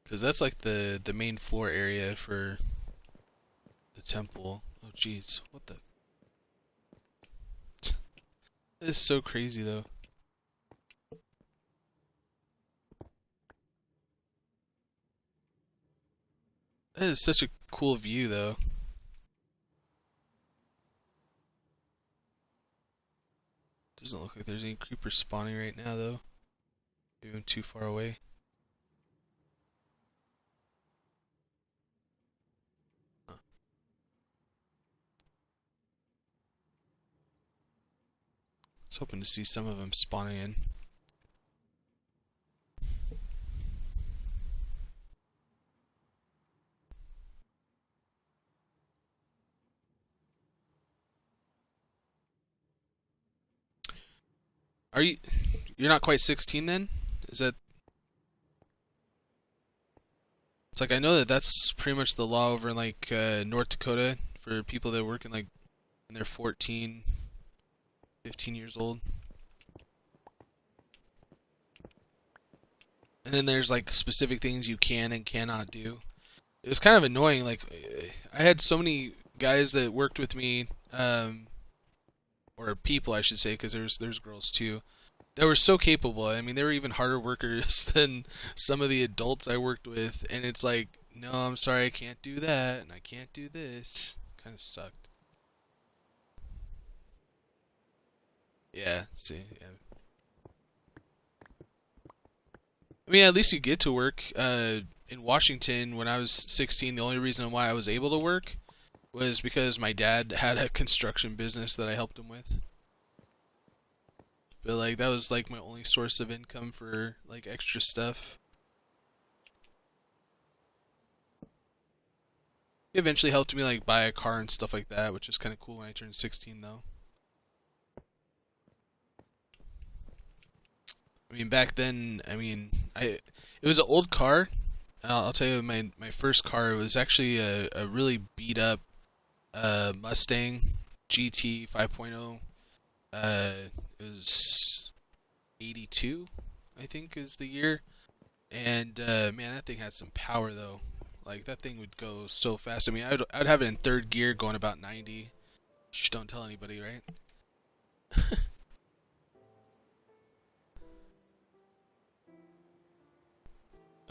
Because that's like the main floor area for the temple. Oh jeez, what the... That is so crazy though. That is such a cool view though. Doesn't look like there's any creepers spawning right now though. Maybe I'm too far away. Huh. I was hoping to see some of them spawning in. Are you? You're not quite 16 then? Is that? It's like I know that that's pretty much the law over in like North Dakota for people that work in like when they're 14, 15 years old. And then there's like specific things you can and cannot do. It was kind of annoying. Like I had so many guys that worked with me, or people I should say, because there's girls too. They were so capable. I mean, they were even harder workers than some of the adults I worked with. And it's like, no, I'm sorry, I can't do that, and I can't do this. Kind of sucked. Yeah. See. Yeah. I mean, at least you get to work. In Washington, when I was 16, the only reason why I was able to work was because my dad had a construction business that I helped him with. But like that was like my only source of income for like extra stuff. He eventually helped me like buy a car and stuff like that, which is kind of cool when I turned 16 though. I mean back then, I mean it was an old car. I'll tell you my first car was actually a really beat up Mustang GT 5.0. It was 82, I think is the year. And man, that thing had some power though. Like that thing would go so fast. I mean, I'd have it in third gear going about 90. Just don't tell anybody, right?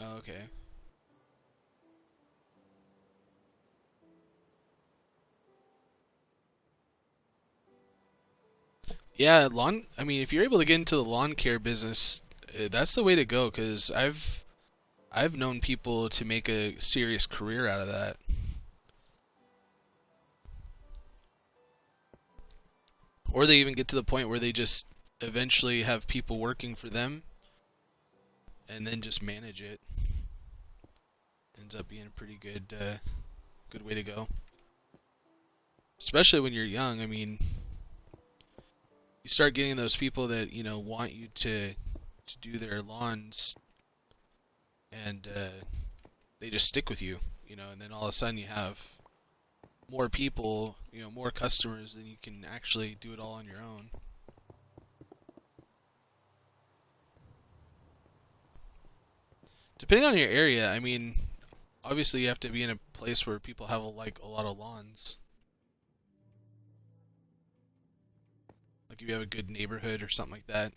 Oh, okay. Yeah, lawn. I mean, if you're able to get into the lawn care business, that's the way to go. Cause I've known people to make a serious career out of that, or they even get to the point where they just eventually have people working for them, and then just manage it. Ends up being a pretty good way to go. Especially when you're young. I mean, you start getting those people that want you to do their lawns, and they just stick with you, and then all of a sudden you have more people, more customers than you can actually do it all on your own. Depending on your area, I mean, obviously you have to be in a place where people have like a lot of lawns. Like if you have a good neighborhood or something like that,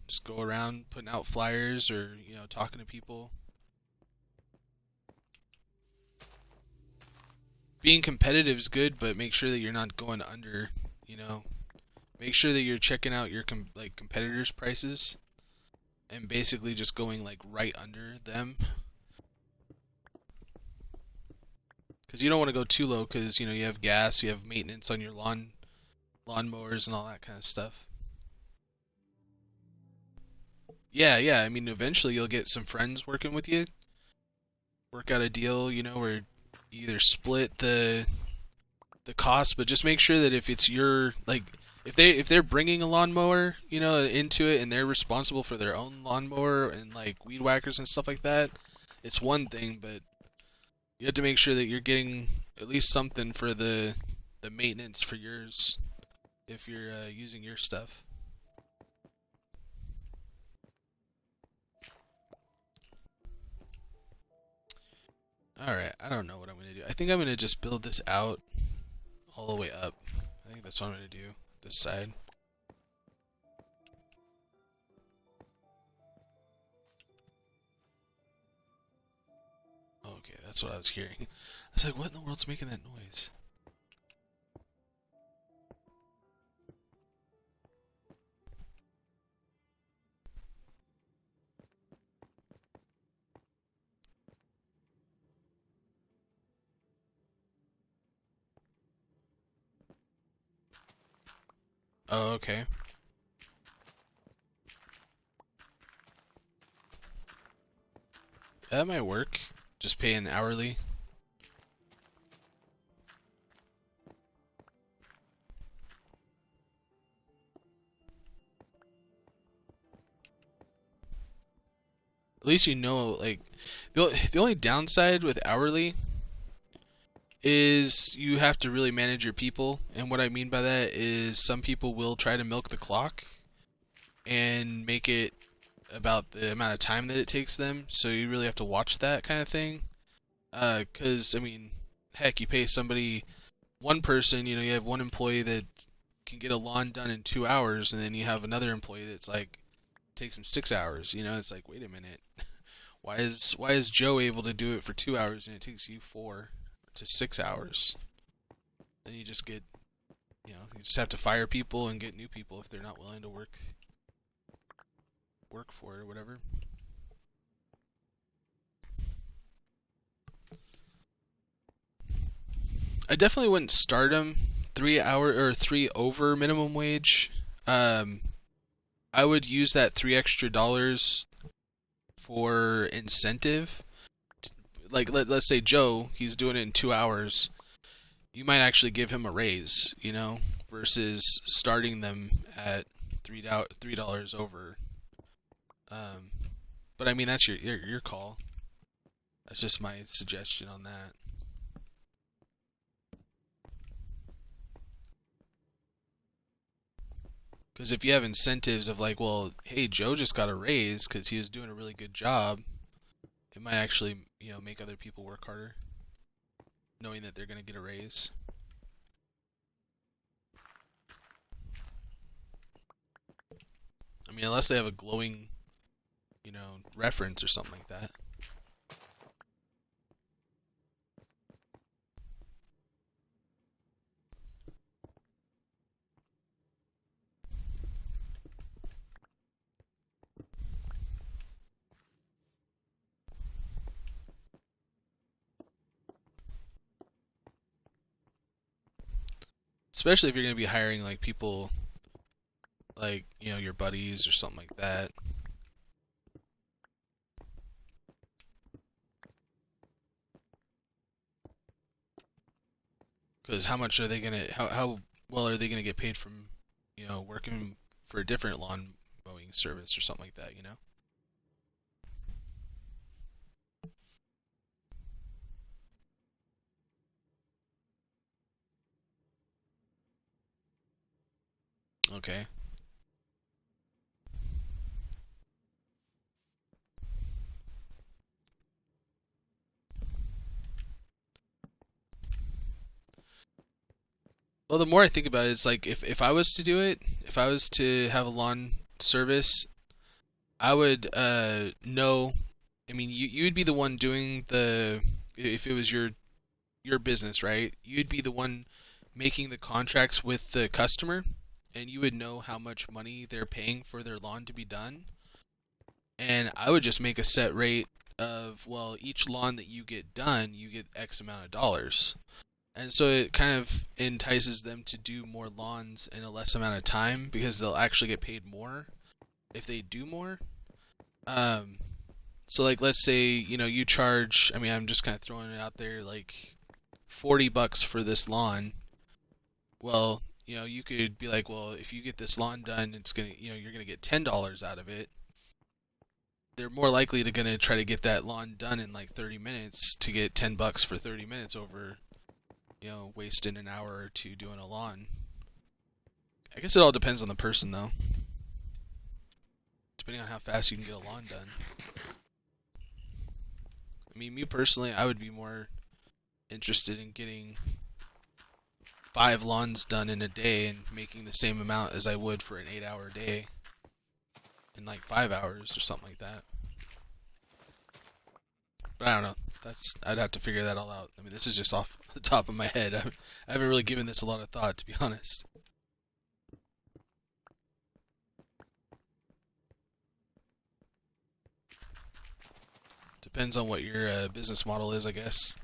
just go around putting out flyers or talking to people. Being competitive is good, but make sure that you're not going under. You know, make sure that you're checking out your competitors' prices and basically just going like right under them. Because you don't want to go too low, because you have gas, you have maintenance on your lawnmowers and all that kind of stuff. Yeah, yeah. I mean, eventually you'll get some friends working with you, work out a deal, where you either split the cost, but just make sure that if it's your like if they're bringing a lawnmower, into it and they're responsible for their own lawnmower and like weed whackers and stuff like that, it's one thing, but you have to make sure that you're getting at least something for the maintenance for yours if you're using your stuff. All right, I don't know what I'm gonna do. I think I'm gonna just build this out all the way up. I think that's what I'm gonna do. This side. That's what I was hearing. I was like, what in the world's making that noise? Oh, okay. That might work. Just paying hourly. At least you know, like, the only downside with hourly is you have to really manage your people. And what I mean by that is some people will try to milk the clock and make it about the amount of time that it takes them. So you really have to watch that kind of thing. 'Cause I mean, heck, you pay somebody, one person, you know, you have one employee that can get a lawn done in 2 hours, and then you have another employee that's like takes them 6 hours. You know, it's like, wait a minute, why is Joe able to do it for 2 hours and it takes you 4 to 6 hours? Then you just get, you know, you just have to fire people and get new people if they're not willing to work for it or whatever. I definitely wouldn't start them 3 hour or 3 over minimum wage. I would use that $3 extra for incentive. Like let's say Joe, he's doing it in 2 hours. You might actually give him a raise, you know, versus starting them at $3 over. But I mean that's your call. That's just my suggestion on that. Because if you have incentives of like, well, hey, Joe just got a raise because he was doing a really good job, it might actually, you know, make other people work harder, knowing that they're going to get a raise. I mean, unless they have a glowing, you know, reference or something like that. Especially if you're going to be hiring like people like, you know, your buddies or something like that. Because how much are they going to, how well are they going to get paid from, you know, working for a different lawn mowing service or something like that, you know? Okay. Well, the more I think about it, it's like if I was to do it, if I was to have a lawn service, I would know. I mean, you would be the one doing the, if it was your business, right? You'd be the one making the contracts with the customer, and you would know how much money they're paying for their lawn to be done. And I would just make a set rate of, well, each lawn that you get done, you get X amount of dollars. And so it kind of entices them to do more lawns in a less amount of time because they'll actually get paid more if they do more. So like let's say, you know, you charge, I mean, I'm just kind of throwing it out there, like $40 for this lawn. Well, you know, you could be like, well, if you get this lawn done, it's gonna, you know, you're gonna get $10 out of it. They're more likely to gonna try to get that lawn done in like 30 minutes to get $10 for 30 minutes over, you know, wasting an hour or two doing a lawn. I guess it all depends on the person, though. Depending on how fast you can get a lawn done. I mean, me personally, I would be more interested in getting 5 lawns done in a day and making the same amount as I would for an 8-hour day in like 5 hours or something like that. But I don't know. I'd have to figure that all out. I mean, this is just off the top of my head. I haven't really given this a lot of thought, to be honest. Depends on what your business model is, I guess.